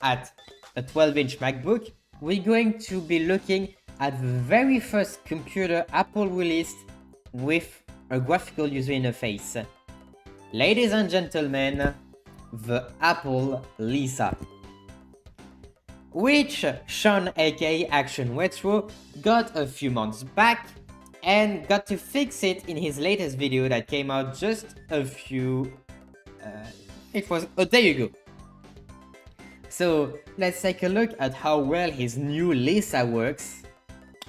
Speaker 1: at a 12-inch MacBook, we're going to be looking at the very first computer Apple released with a graphical user interface. Ladies and gentlemen, the Apple Lisa. Which Sean aka Action Retro got a few months back and got to fix it in his latest video that came out just a few... it was a day ago. So let's take a look at how well his new Lisa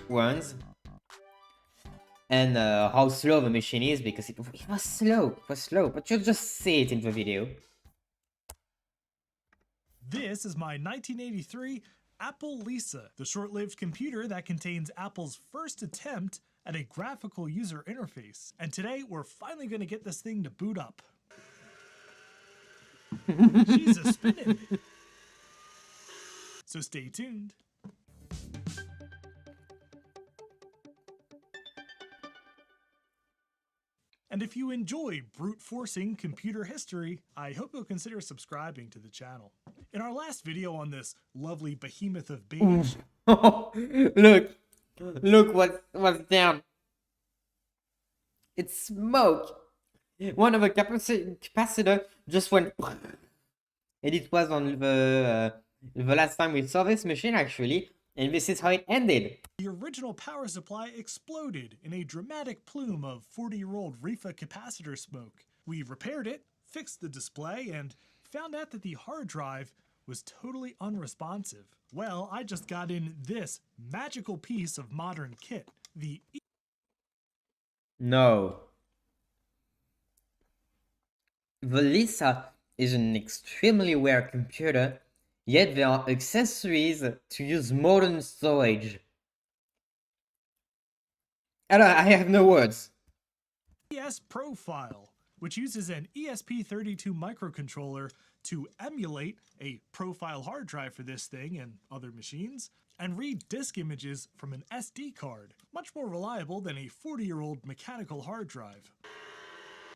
Speaker 1: runs, and how slow the machine is, because it was slow, but you'll just see it in the video.
Speaker 16: This is my 1983 Apple Lisa, the short-lived computer that contains Apple's first attempt at a graphical user interface. And today we're finally going to get this thing to boot up. She's a spinning. So stay tuned. And if you enjoy brute-forcing computer history, I hope you'll consider subscribing to the channel. In our last video on this lovely behemoth of beige...
Speaker 1: Look what's down. It's smoke. One of the capacitor just went... And it was on the last time we saw this machine, actually. And this is how it ended.
Speaker 16: The original power supply exploded in a dramatic plume of 40-year-old reefer capacitor smoke. We repaired it, fixed the display, and found out that the hard drive was totally unresponsive. Well, I just got in this magical piece of modern kit, the...
Speaker 1: No. The Lisa is an extremely rare computer, yet there are accessories to use modern storage. I have no words.
Speaker 16: ES Profile, which uses an ESP32 microcontroller to emulate a profile hard drive for this thing and other machines, and read disk images from an SD card, much more reliable than a 40-year-old mechanical hard drive.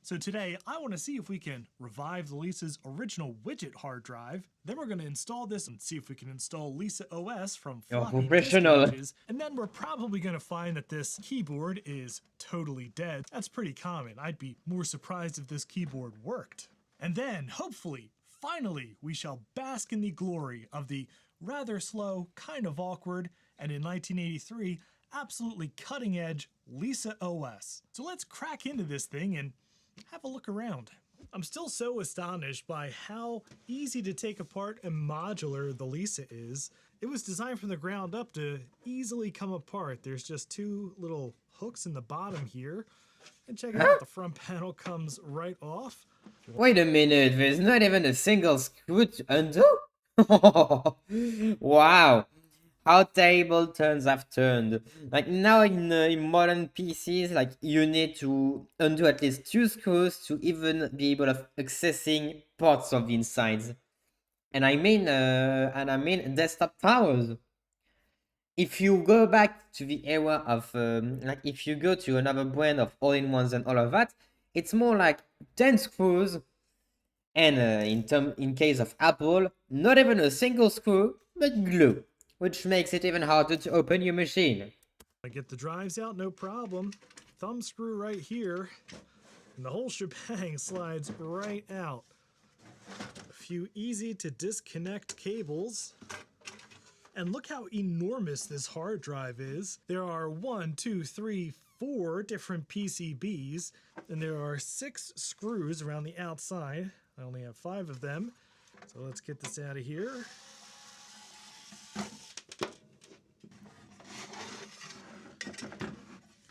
Speaker 16: So today, I want to see if we can revive the Lisa's original widget hard drive. Then we're going to install this and see if we can install Lisa OS from floppy disk images. And then we're probably going to find that this keyboard is totally dead. That's pretty common. I'd be more surprised if this keyboard worked. And then, hopefully, finally, we shall bask in the glory of the rather slow, kind of awkward, and in 1983, absolutely cutting-edge Lisa OS. So let's crack into this thing and have a look around. I'm still so astonished by how easy to take apart and modular the Lisa is. It was designed from the ground up to easily come apart. There's just two little hooks in the bottom here. And check it out, the front panel comes right off.
Speaker 1: Wait a minute, there's not even a single screw to undo? Wow. How table turns have turned. Like now in modern PCs, like you need to undo at least 2 screws to even be able of accessing parts of the insides. And I mean desktop towers. If you go back to the era of like if you go to another brand of all-in-ones and all of that, it's more like 10 screws. And in case of Apple, not even a single screw, but glue, which makes it even harder to open your machine.
Speaker 16: I get the drives out, no problem. Thumb screw right here, and the whole shebang slides right out. A few easy to disconnect cables. And look how enormous this hard drive is. There are 4 different PCBs, and there are 6 screws around the outside. I only have 5 of them. So let's get this out of here.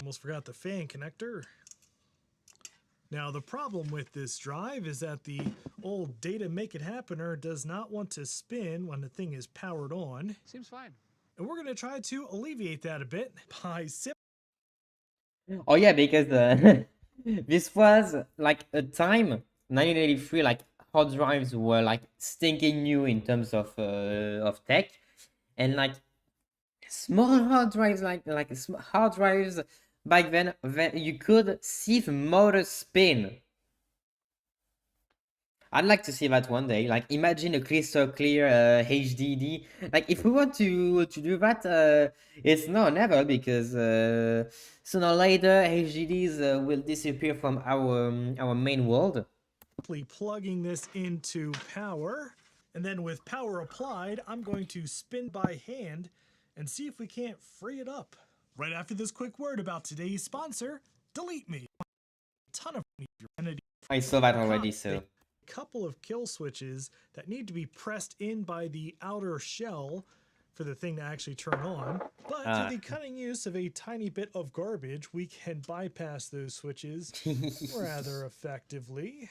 Speaker 16: Almost forgot the fan connector. Now the problem with this drive is that the old data make it happener does not want to spin when the thing is powered on.
Speaker 17: Seems fine.
Speaker 16: And we're going to try to alleviate that a bit by
Speaker 1: Oh yeah, because this was like a time 1983, like hard drives were like stinking new in terms of tech, and like small hard drives, hard drives back then, you could see the motor spin. I'd like to see that one day. Like, imagine a crystal clear HDD. Like, if we want to do that, it's no, never, because sooner or later HDDs will disappear from our main world.
Speaker 16: Simply plugging this into power, and then with power applied, I'm going to spin by hand and see if we can't free it up. Right after this quick word about today's sponsor, Delete Me. A ton of humanity.
Speaker 1: I saw that already, so.
Speaker 16: Couple of kill switches that need to be pressed in by the outer shell for the thing to actually turn on. But through the cunning use of a tiny bit of garbage, we can bypass those switches rather effectively.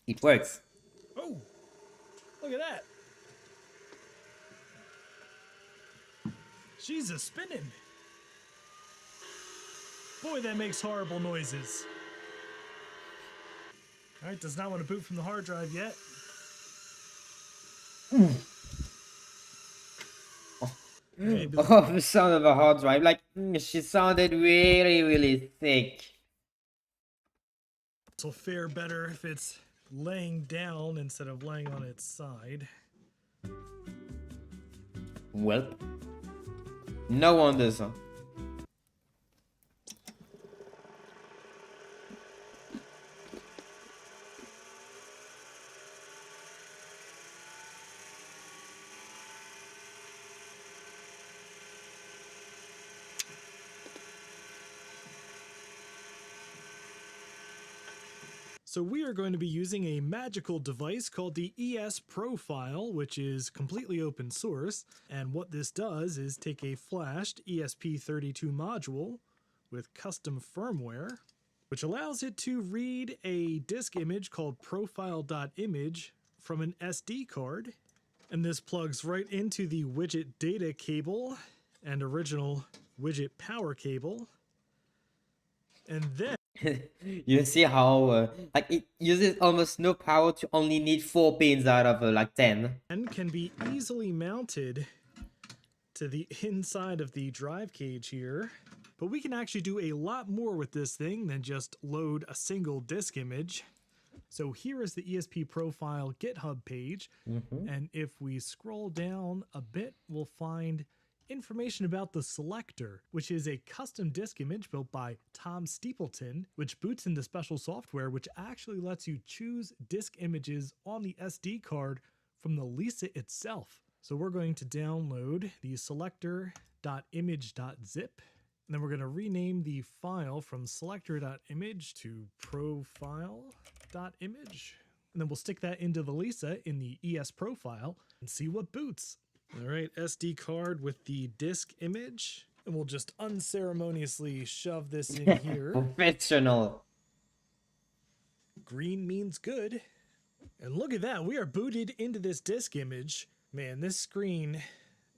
Speaker 1: It works.
Speaker 16: Oh, look at that. She's a spinning. Boy, that makes horrible noises. All right, does not want to boot from the hard drive yet.
Speaker 1: Oh, the sound of a hard drive. Like, she sounded really, really thick.
Speaker 16: This will fare better if it's laying down instead of laying on its side.
Speaker 1: Well, no wonders, huh?
Speaker 16: So we are going to be using a magical device called the ES Profile, which is completely open source. And what this does is take a flashed ESP32 module with custom firmware, which allows it to read a disk image called profile.image from an SD card. And this plugs right into the widget data cable and original widget power cable. And then
Speaker 1: you see how like it uses almost no power to only need 4 pins out of like 10.
Speaker 16: And can be easily mounted to the inside of the drive cage here. But we can actually do a lot more with this thing than just load a single disk image. So here is the ESP Profile GitHub page. And if we scroll down a bit, we'll find information about the selector, which is a custom disk image built by Tom Steepleton, which boots into special software which actually lets you choose disk images on the SD card from the Lisa itself. So we're going to download the selector.image.zip, and then we're going to rename the file from selector.image to profile.image. And then we'll stick that into the Lisa in the ES Profile and see what boots. All right, SD card with the disk image, and we'll just unceremoniously shove this in here.
Speaker 1: Professional.
Speaker 16: Green means good. And look at that, we are booted into this disk image. Man, this screen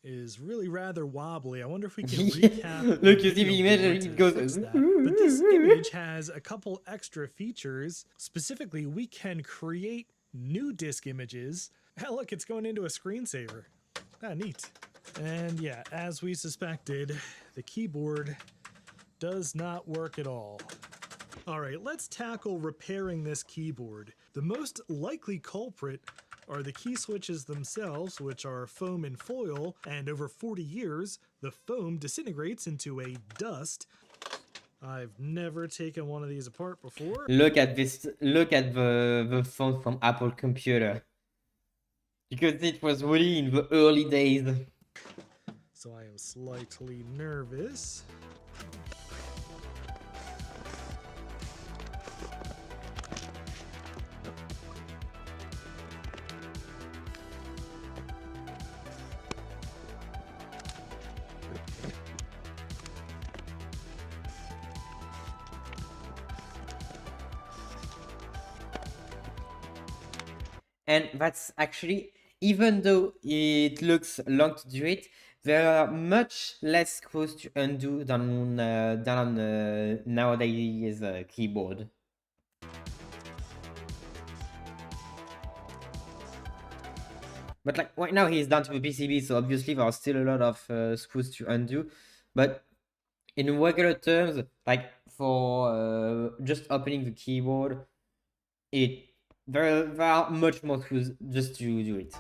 Speaker 16: is really rather wobbly. I wonder if we can recap.
Speaker 1: Look, you see the image and it goes.
Speaker 16: But this image has a couple extra features. Specifically, we can create new disk images. Hell, look, it's going into a screensaver. Ah, neat. And yeah, as we suspected, the keyboard does not work at all. All right, let's tackle repairing this keyboard. The most likely culprit are the key switches themselves, which are foam and foil, and over 40 years, the foam disintegrates into a dust. I've never taken one of these apart before.
Speaker 1: Look at this, look at the phone from Apple Computer. Because it was really in the early days.
Speaker 16: So I am slightly nervous.
Speaker 1: And that's actually, even though it looks long to do it, there are much less screws to undo than on nowadays keyboard. But like right now he's down to the PCB, so obviously there are still a lot of screws to undo. But in regular terms, like for just opening the keyboard, there are much more screws just to do it.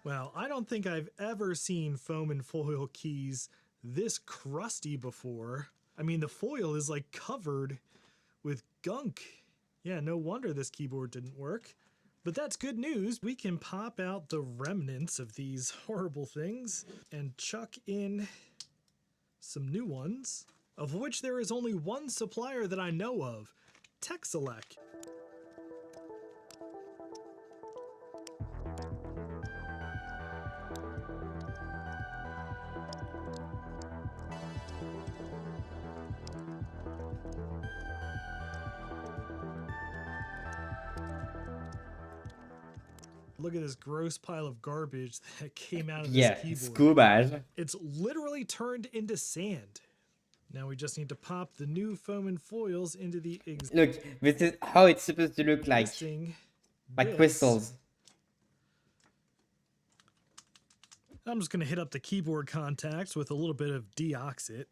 Speaker 16: Well, I don't think I've ever seen foam and foil keys this crusty before. I mean, the foil is like covered with gunk. Yeah, no wonder this keyboard didn't work. But that's good news. We can pop out the remnants of these horrible things and chuck in some new ones, of which there is only one supplier that I know of, Texelec. Look at this gross pile of garbage that came out of this keyboard.
Speaker 1: It's garbage.
Speaker 16: It's literally turned into sand. Now we just need to pop the new foam and foils into the
Speaker 1: Look, this is how it's supposed to look like crystals.
Speaker 16: I'm just going to hit up the keyboard contacts with a little bit of deoxit.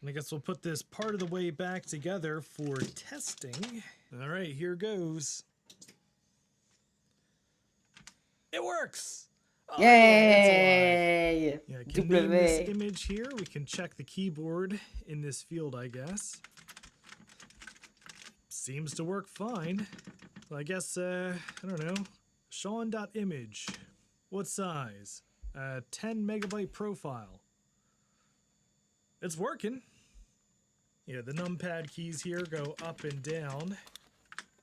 Speaker 16: And I guess we'll put this part of the way back together for testing. All right, here goes. It works! Oh,
Speaker 1: Yay!
Speaker 16: Yeah, I can name this image here. We can check the keyboard in this field, I guess. Seems to work fine. I guess, I don't know. Sean.image. What size? 10 megabyte profile. It's working. Yeah, the numpad keys here go up and down.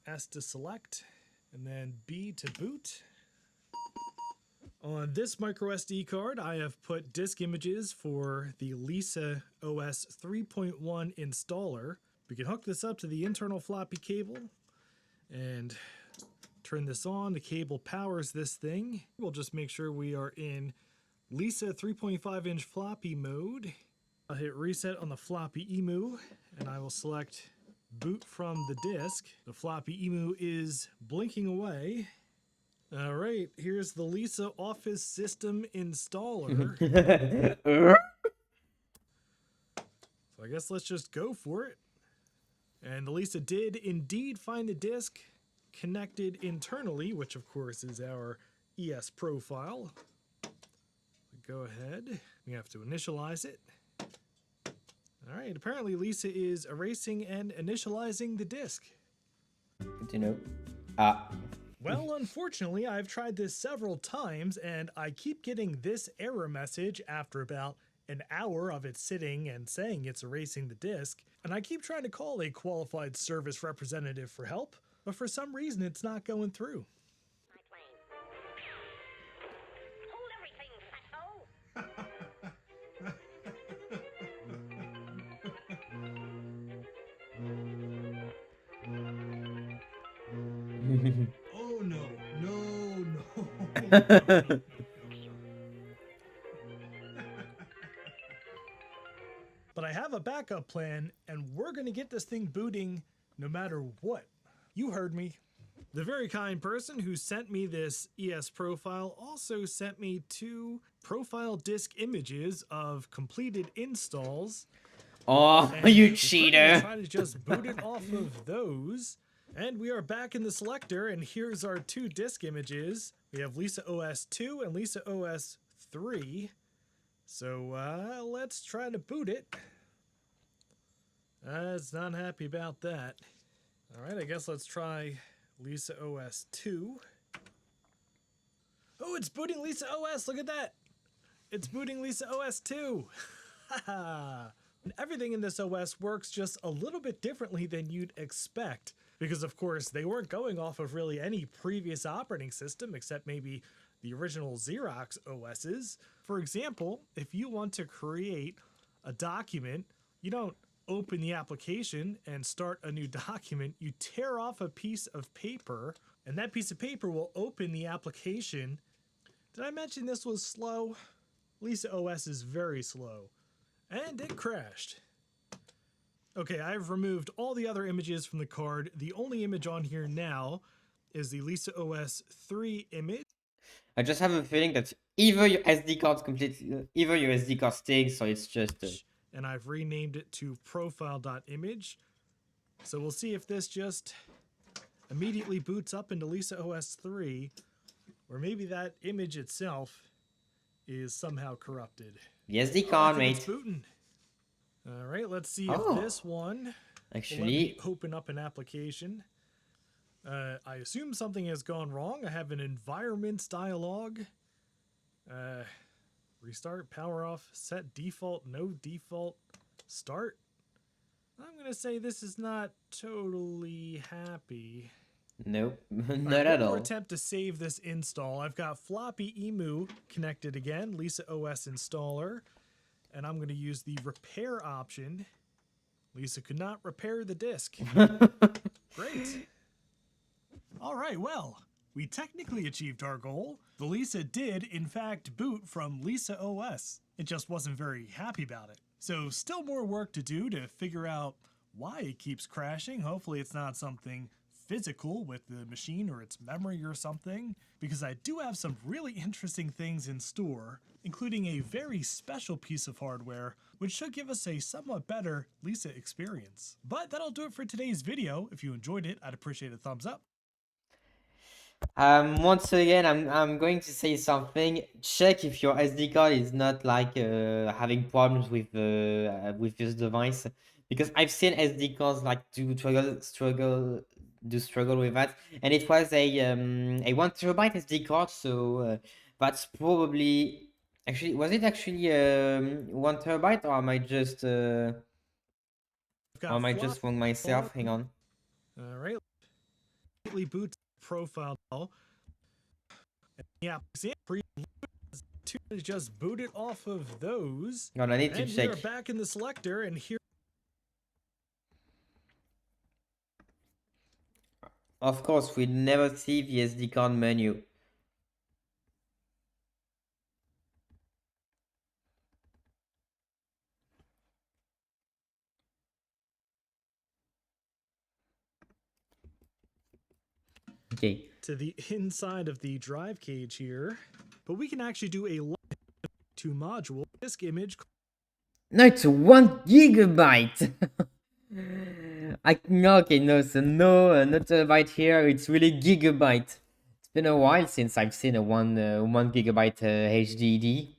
Speaker 16: S to select, and then B to boot. On this micro SD card, I have put disk images for the Lisa OS 3.1 installer. We can hook this up to the internal floppy cable and turn this on. The cable powers this thing. We'll just make sure we are in Lisa 3.5 inch floppy mode. I'll hit reset on the floppy emu and I will select boot from the disk. The floppy emu is blinking away. All right, here's the Lisa Office System installer. So I guess let's just go for it. And the Lisa did indeed find the disk connected internally, which of course is our ES profile. Go ahead, we have to initialize it. All right, apparently Lisa is erasing and initializing the disk.
Speaker 1: Good to know.
Speaker 16: Well, unfortunately, I've tried this several times and I keep getting this error message after about an hour of it sitting and saying it's erasing the disk. And I keep trying to call a qualified service representative for help, but for some reason it's not going through. Oh no, no. But I have a backup plan and we're gonna get this thing booting no matter what. You heard me. The very kind person who sent me this ES profile also sent me 2 profile disk images of completed installs.
Speaker 1: Oh, you cheater.
Speaker 16: Try to just boot it off of those. And we are back in the selector, and here's our 2 disk images. We have Lisa OS 2 and Lisa OS 3. So let's try to boot it. It's not happy about that. All right, I guess let's try Lisa OS 2. Oh, it's booting Lisa OS, look at that. It's booting Lisa OS 2. Haha. Everything in this OS works just a little bit differently than you'd expect. Because of course they weren't going off of really any previous operating system except maybe the original Xerox OSs. For example, if you want to create a document, you don't open the application and start a new document. You tear off a piece of paper, and that piece of paper will open the application. Did I mention this was slow? Lisa OS is very slow. And it crashed. Okay, I've removed all the other images from the card. The only image on here now is the Lisa OS 3 image.
Speaker 1: I just have a feeling that either your SD card's completely, either your SD card stinks, or it's just.
Speaker 16: And I've renamed it to profile.image. So we'll see if this just immediately boots up into Lisa OS 3, or maybe that image itself is somehow corrupted.
Speaker 1: The SD card, mate.
Speaker 16: It's booting. All right, let's see if this one
Speaker 1: actually
Speaker 16: will let me open up an application. I assume something has gone wrong. I have an environments dialog. Restart, power off, set default, no default, start. I'm going to say this is not totally happy.
Speaker 1: Nope, not at all.
Speaker 16: One more attempt to save this install. I've got floppy emu connected again, Lisa OS installer, and I'm going to use the repair option. Lisa could not repair the disk. Great. All right, well, we technically achieved our goal. The Lisa did, in fact, boot from Lisa OS. It just wasn't very happy about it. So still more work to do to figure out why it keeps crashing. Hopefully it's not something physical with the machine or its memory or something, because I do have some really interesting things in store, including a very special piece of hardware which should give us a somewhat better Lisa experience. But that'll do it for today's video. If you enjoyed it, I'd appreciate a thumbs up.
Speaker 1: Once again, I'm going to say something. Check if your SD card is not like having problems with this device, because I've seen SD cards like struggle with that, and it was a 1 terabyte SD card, so that's probably was it actually 1 terabyte, or am I just wrong myself? Hang on.
Speaker 16: All right. Boots profile. Yeah, just boot it off of those.
Speaker 1: No, I need to check.
Speaker 16: We're back in the selector, and here.
Speaker 1: Of course, we never see the SD card menu. Okay.
Speaker 16: To the inside of the drive cage here, but we can actually do a to module disk image.
Speaker 1: No, it's 1 gigabyte. Okay, no, so no, not terabyte here. It's really gigabyte. It's been a while since I've seen a 1 gigabyte HDD.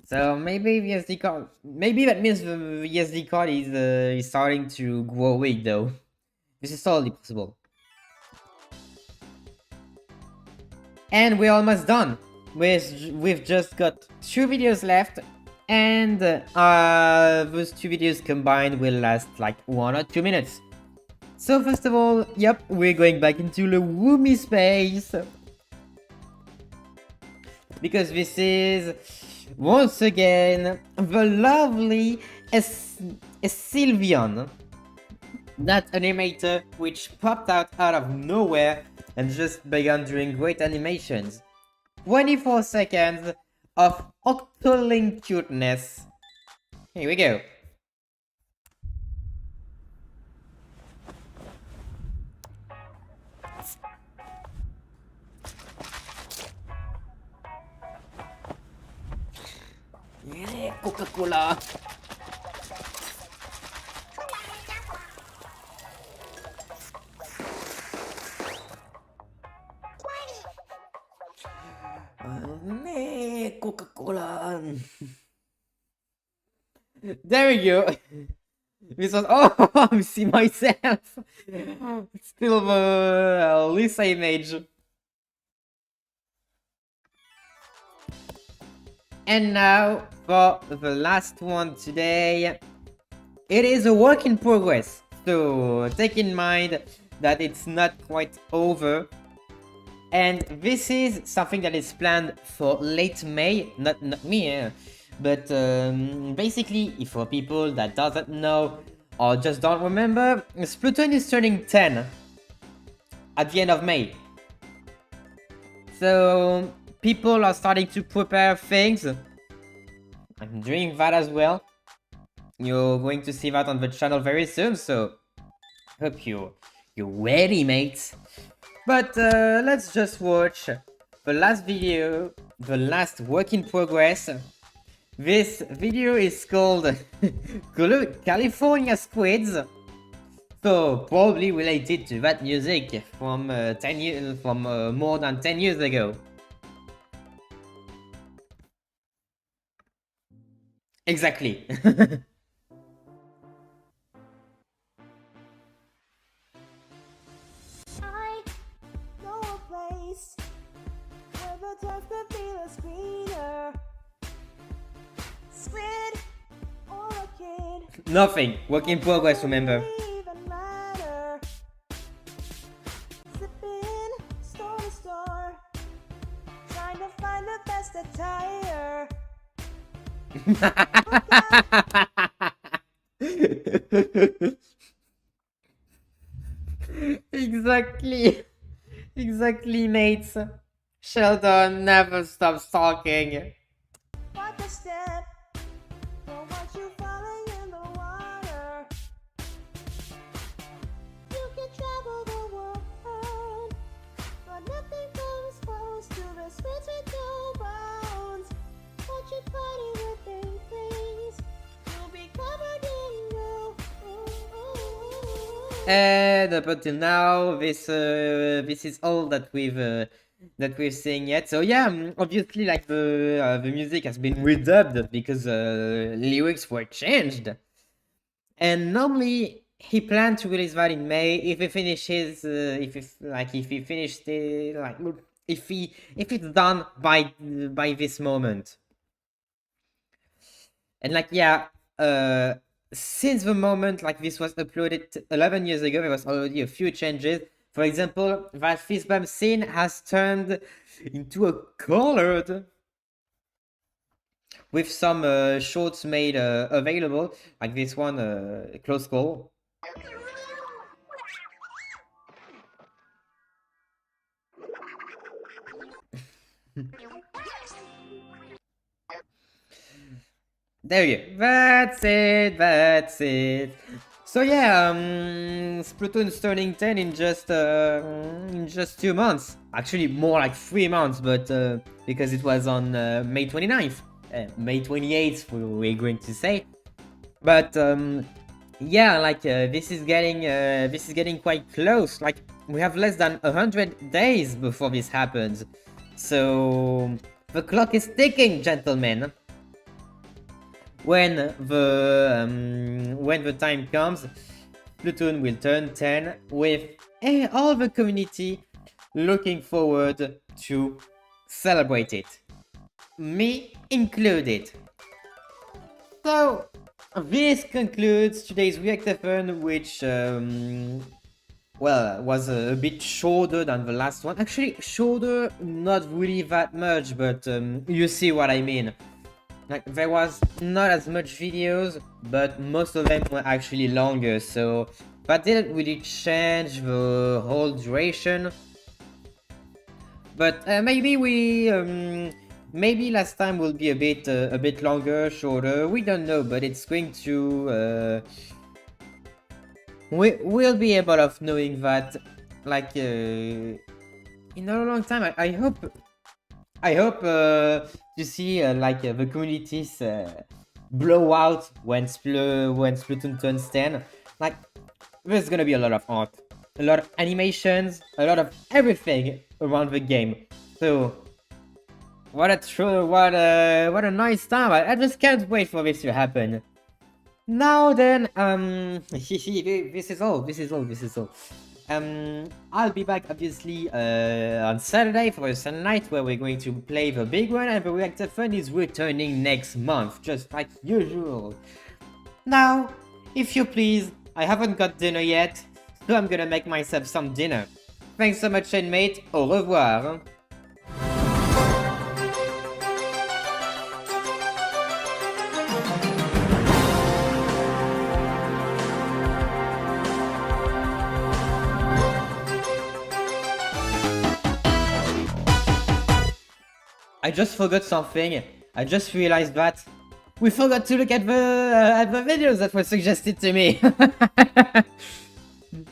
Speaker 1: So maybe the SD card. Maybe that means the SD card is starting to grow weak, though. This is totally possible. And we're almost done. We've just got 2 videos left, and those 2 videos combined will last like 1 or 2 minutes. So first of all, yep, we're going back into the Woomy space, because this is once again the lovely Sylvian, that animator which popped out of nowhere and just began doing great animations. 24 seconds of Octoling cuteness. Here we go. Yeah, Coca-Cola. Coca-Cola. There we go. This was, oh, I see myself. Still the Lisa image. And now for the last one today. It is a work in progress, so take in mind that it's not quite over. And this is something that is planned for late May, not me, but basically, if for people that doesn't know or just don't remember, Splatoon is turning 10 at the end of May. So people are starting to prepare things. I'm doing that as well. You're going to see that on the channel very soon, so hope you're ready, mates. But let's just watch the last video, the last work in progress. This video is called California Squids, so probably related to that music from more than 10 years ago. Exactly.
Speaker 5: I know a place where the turf could be less greener. Squid or a kid.
Speaker 1: Nothing. Work in progress, remember.
Speaker 5: Even matter. Zipping store to store, trying to find the best attire.
Speaker 1: Exactly. Exactly, mates. Sheldon never stops talking.
Speaker 5: Watch a step, don't want you falling in the water. You can travel the world, but nothing comes close to the squids with no bones. Watch you fighting with big things, you'll be covered in goo.
Speaker 1: And up until now, this is all that we've seen yet. So yeah, obviously, like the music has been redubbed because lyrics were changed. And normally he planned to release that in May if he finishes, if he finished it, like if it's done by this moment. And like yeah, since the moment like this was uploaded 11 years ago, there was already a few changes. For example, that fist bump scene has turned into a colored, with some shorts made available, like this one, Close Call. There you go. That's it. So yeah, Splatoon's turning 10 in just 2 months. Actually, more like 3 months, but because it was on May 29th, May 28th, we're going to say. But yeah, like this is getting quite close. Like we have less than 100 days before this happens. So the clock is ticking, gentlemen. When the time comes, Splatoon will turn 10 with all the community looking forward to celebrate it. Me included. So, this concludes today's Reactathon, which, well, was a bit shorter than the last one. Actually, shorter, not really that much, but you see what I mean. Like, there was not as much videos, but most of them were actually longer, so that didn't really change the whole duration. But maybe maybe last time will be a bit longer, shorter. We don't know, but it's going to. We'll be able of knowing that, like, in a long time. I hope to see like the communities blow out when Splatoon turns 10. Like, there's gonna be a lot of art, a lot of animations, a lot of everything around the game. So what a nice time! I just can't wait for this to happen. Now then, this is all. I'll be back obviously on Saturday for a Sunday night where we're going to play the big one, and the Reactathon is returning next month, just like usual. Now, if you please, I haven't got dinner yet, so I'm gonna make myself some dinner. Thanks so much, mate. Au revoir. I just forgot something. I just realized that we forgot to look at the videos that were suggested to me.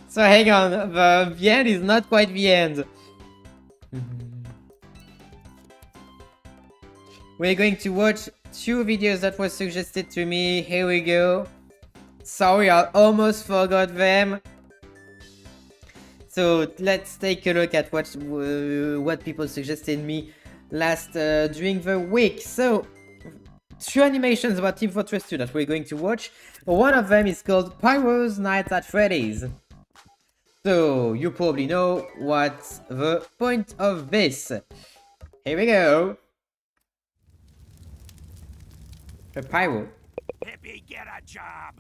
Speaker 1: So hang on, the end is not quite the end. We're going to watch 2 videos that were suggested to me. Here we go. Sorry, I almost forgot them. So let's take a look at what people suggested me last during the week. So 2 animations about Team Fortress 2 that we're going to watch. One of them is called Pyro's Night at Freddy's. So you probably know what's the point of this. Here we go. A pyro.
Speaker 17: Hippie, get a job.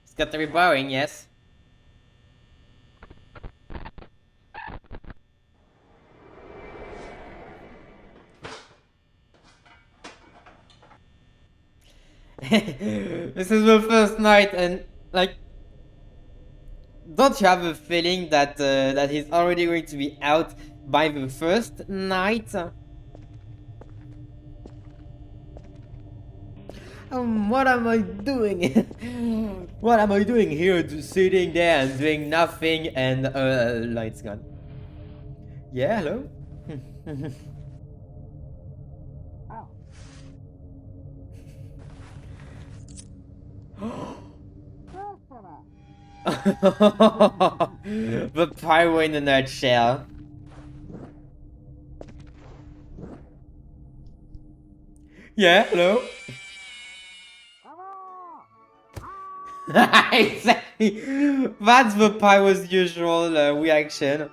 Speaker 1: It's got to be boring, yes. This is the first night, and like, don't you have a feeling that that he's already going to be out by the first night? What am I doing? What am I doing here, just sitting there and doing nothing? And lights gone. Yeah, hello. The pyro in a nutshell. Yeah, hello. Exactly. That's the pyro's usual reaction.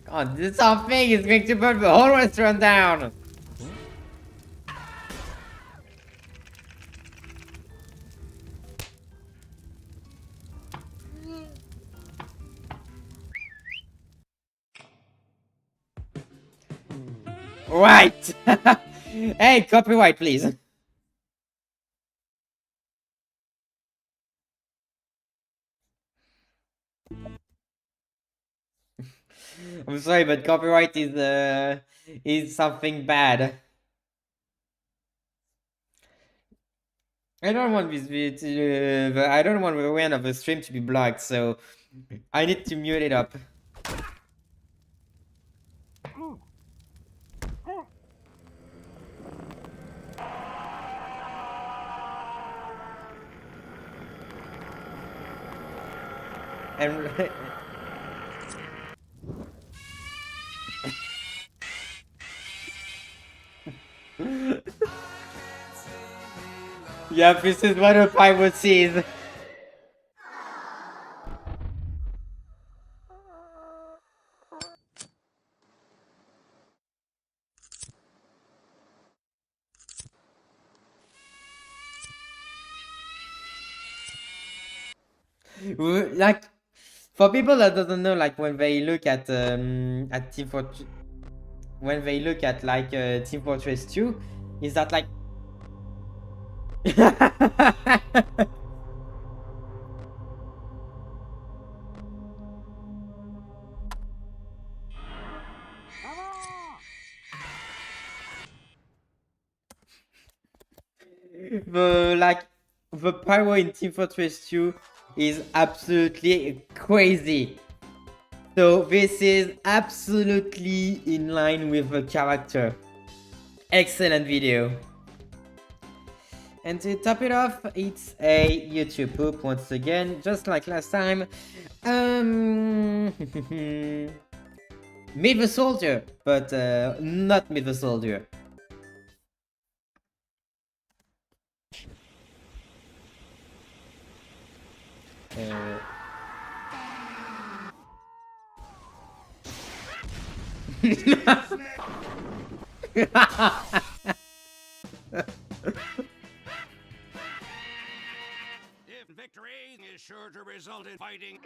Speaker 1: God, this whole thing is going to burn the whole restaurant down. Right. Hey, copyright, please. I'm sorry, but copyright is something bad. I don't want this video I don't want the end of the stream to be blocked, so I need to mute it up. And yeah, this is what a pyro sees. Like, for people that doesn't know, like when they look at Team Fortress, when they look at like Team Fortress 2, is that like the pyro in Team Fortress 2 is absolutely crazy. So this is absolutely in line with the character. Excellent video. And to top it off, it's a YouTube poop once again, just like last time. Meet the Soldier, but not Meet the Soldier.
Speaker 17: If victory is sure to result in fighting,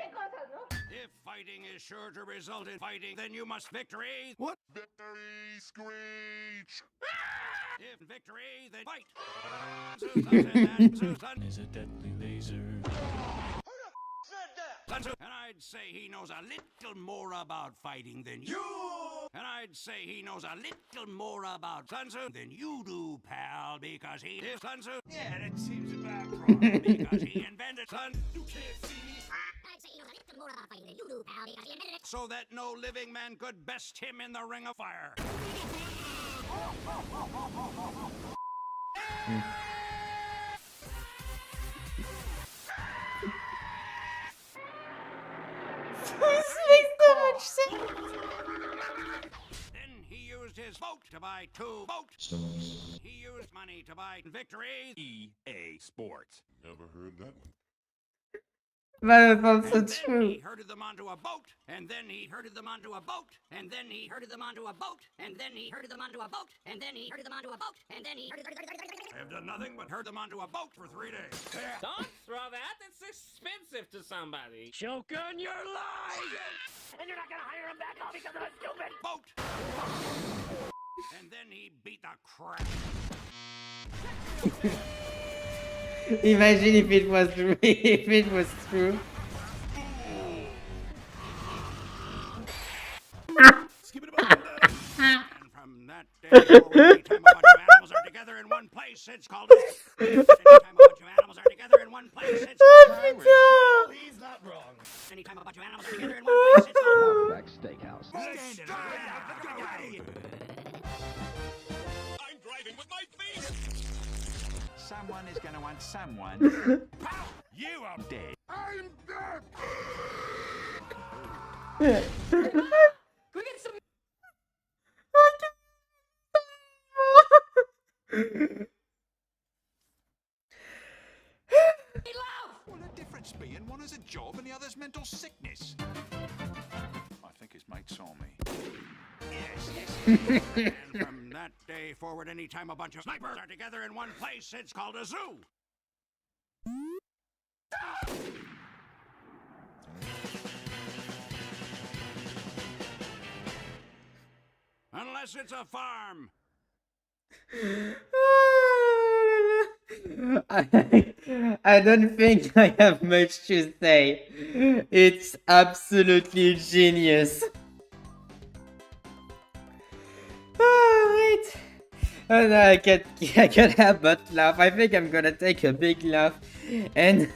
Speaker 17: if fighting is sure to result in fighting, then you must victory. What? Victory screech! If victory, then fight.
Speaker 13: Is a deadly laser.
Speaker 17: And I'd say he knows a little more about fighting than you. And I'd say he knows a little more about Sun Tzu than you do, pal, because he is Sun Tzu. Yeah, that seems about right. Because he invented Sun. You can't see me. I'd say he knows a little more about fighting than you do, pal, because he invented it. So that no living man could best him in the ring of fire.
Speaker 1: This makes so much sense.
Speaker 17: Then he used his vote to buy 2 votes. He used money to buy victory. EA Sports.
Speaker 18: Never heard that one.
Speaker 1: That is also
Speaker 17: And then
Speaker 1: true.
Speaker 17: he herded them onto a boat, and then he herded them onto a boat, and then he herded them onto a boat, and then he herded them onto a boat, and then he herded them onto a boat, and then he herded. I have done nothing but herd them onto a boat for 3 days.
Speaker 19: Don't throw that. That's expensive to somebody.
Speaker 17: Shogun, you're lying! And you're not gonna hire him back all because of a stupid boat! And then he beat the crap.
Speaker 1: Imagine if it was true. If it was true.
Speaker 17: And from that day forward, anytime a bunch of animals are together in one place, it's called anytime a bunch of animals are together in one place, it's called
Speaker 9: He's not wrong.
Speaker 17: anytime a bunch of animals are together in one place, it's called
Speaker 2: Back Steakhouse.
Speaker 17: I'm driving with my feet.
Speaker 2: Someone is going to want someone.
Speaker 17: You are dead.
Speaker 2: I'm dead!
Speaker 19: Go get some.
Speaker 18: Well, the difference being one is a job and the other's mental sickness. I think his mate saw me.
Speaker 17: Yes. And from that day forward, anytime a bunch of snipers are together in one place, it's called a zoo. Unless it's a farm.
Speaker 1: I don't think I have much to say. It's absolutely genius. Wait. And I can't help but laugh. I think I'm gonna take a big laugh and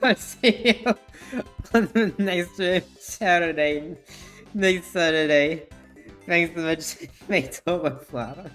Speaker 1: I'll see you on the next Saturday. Next Saturday. Thanks so much, mate. Au revoir.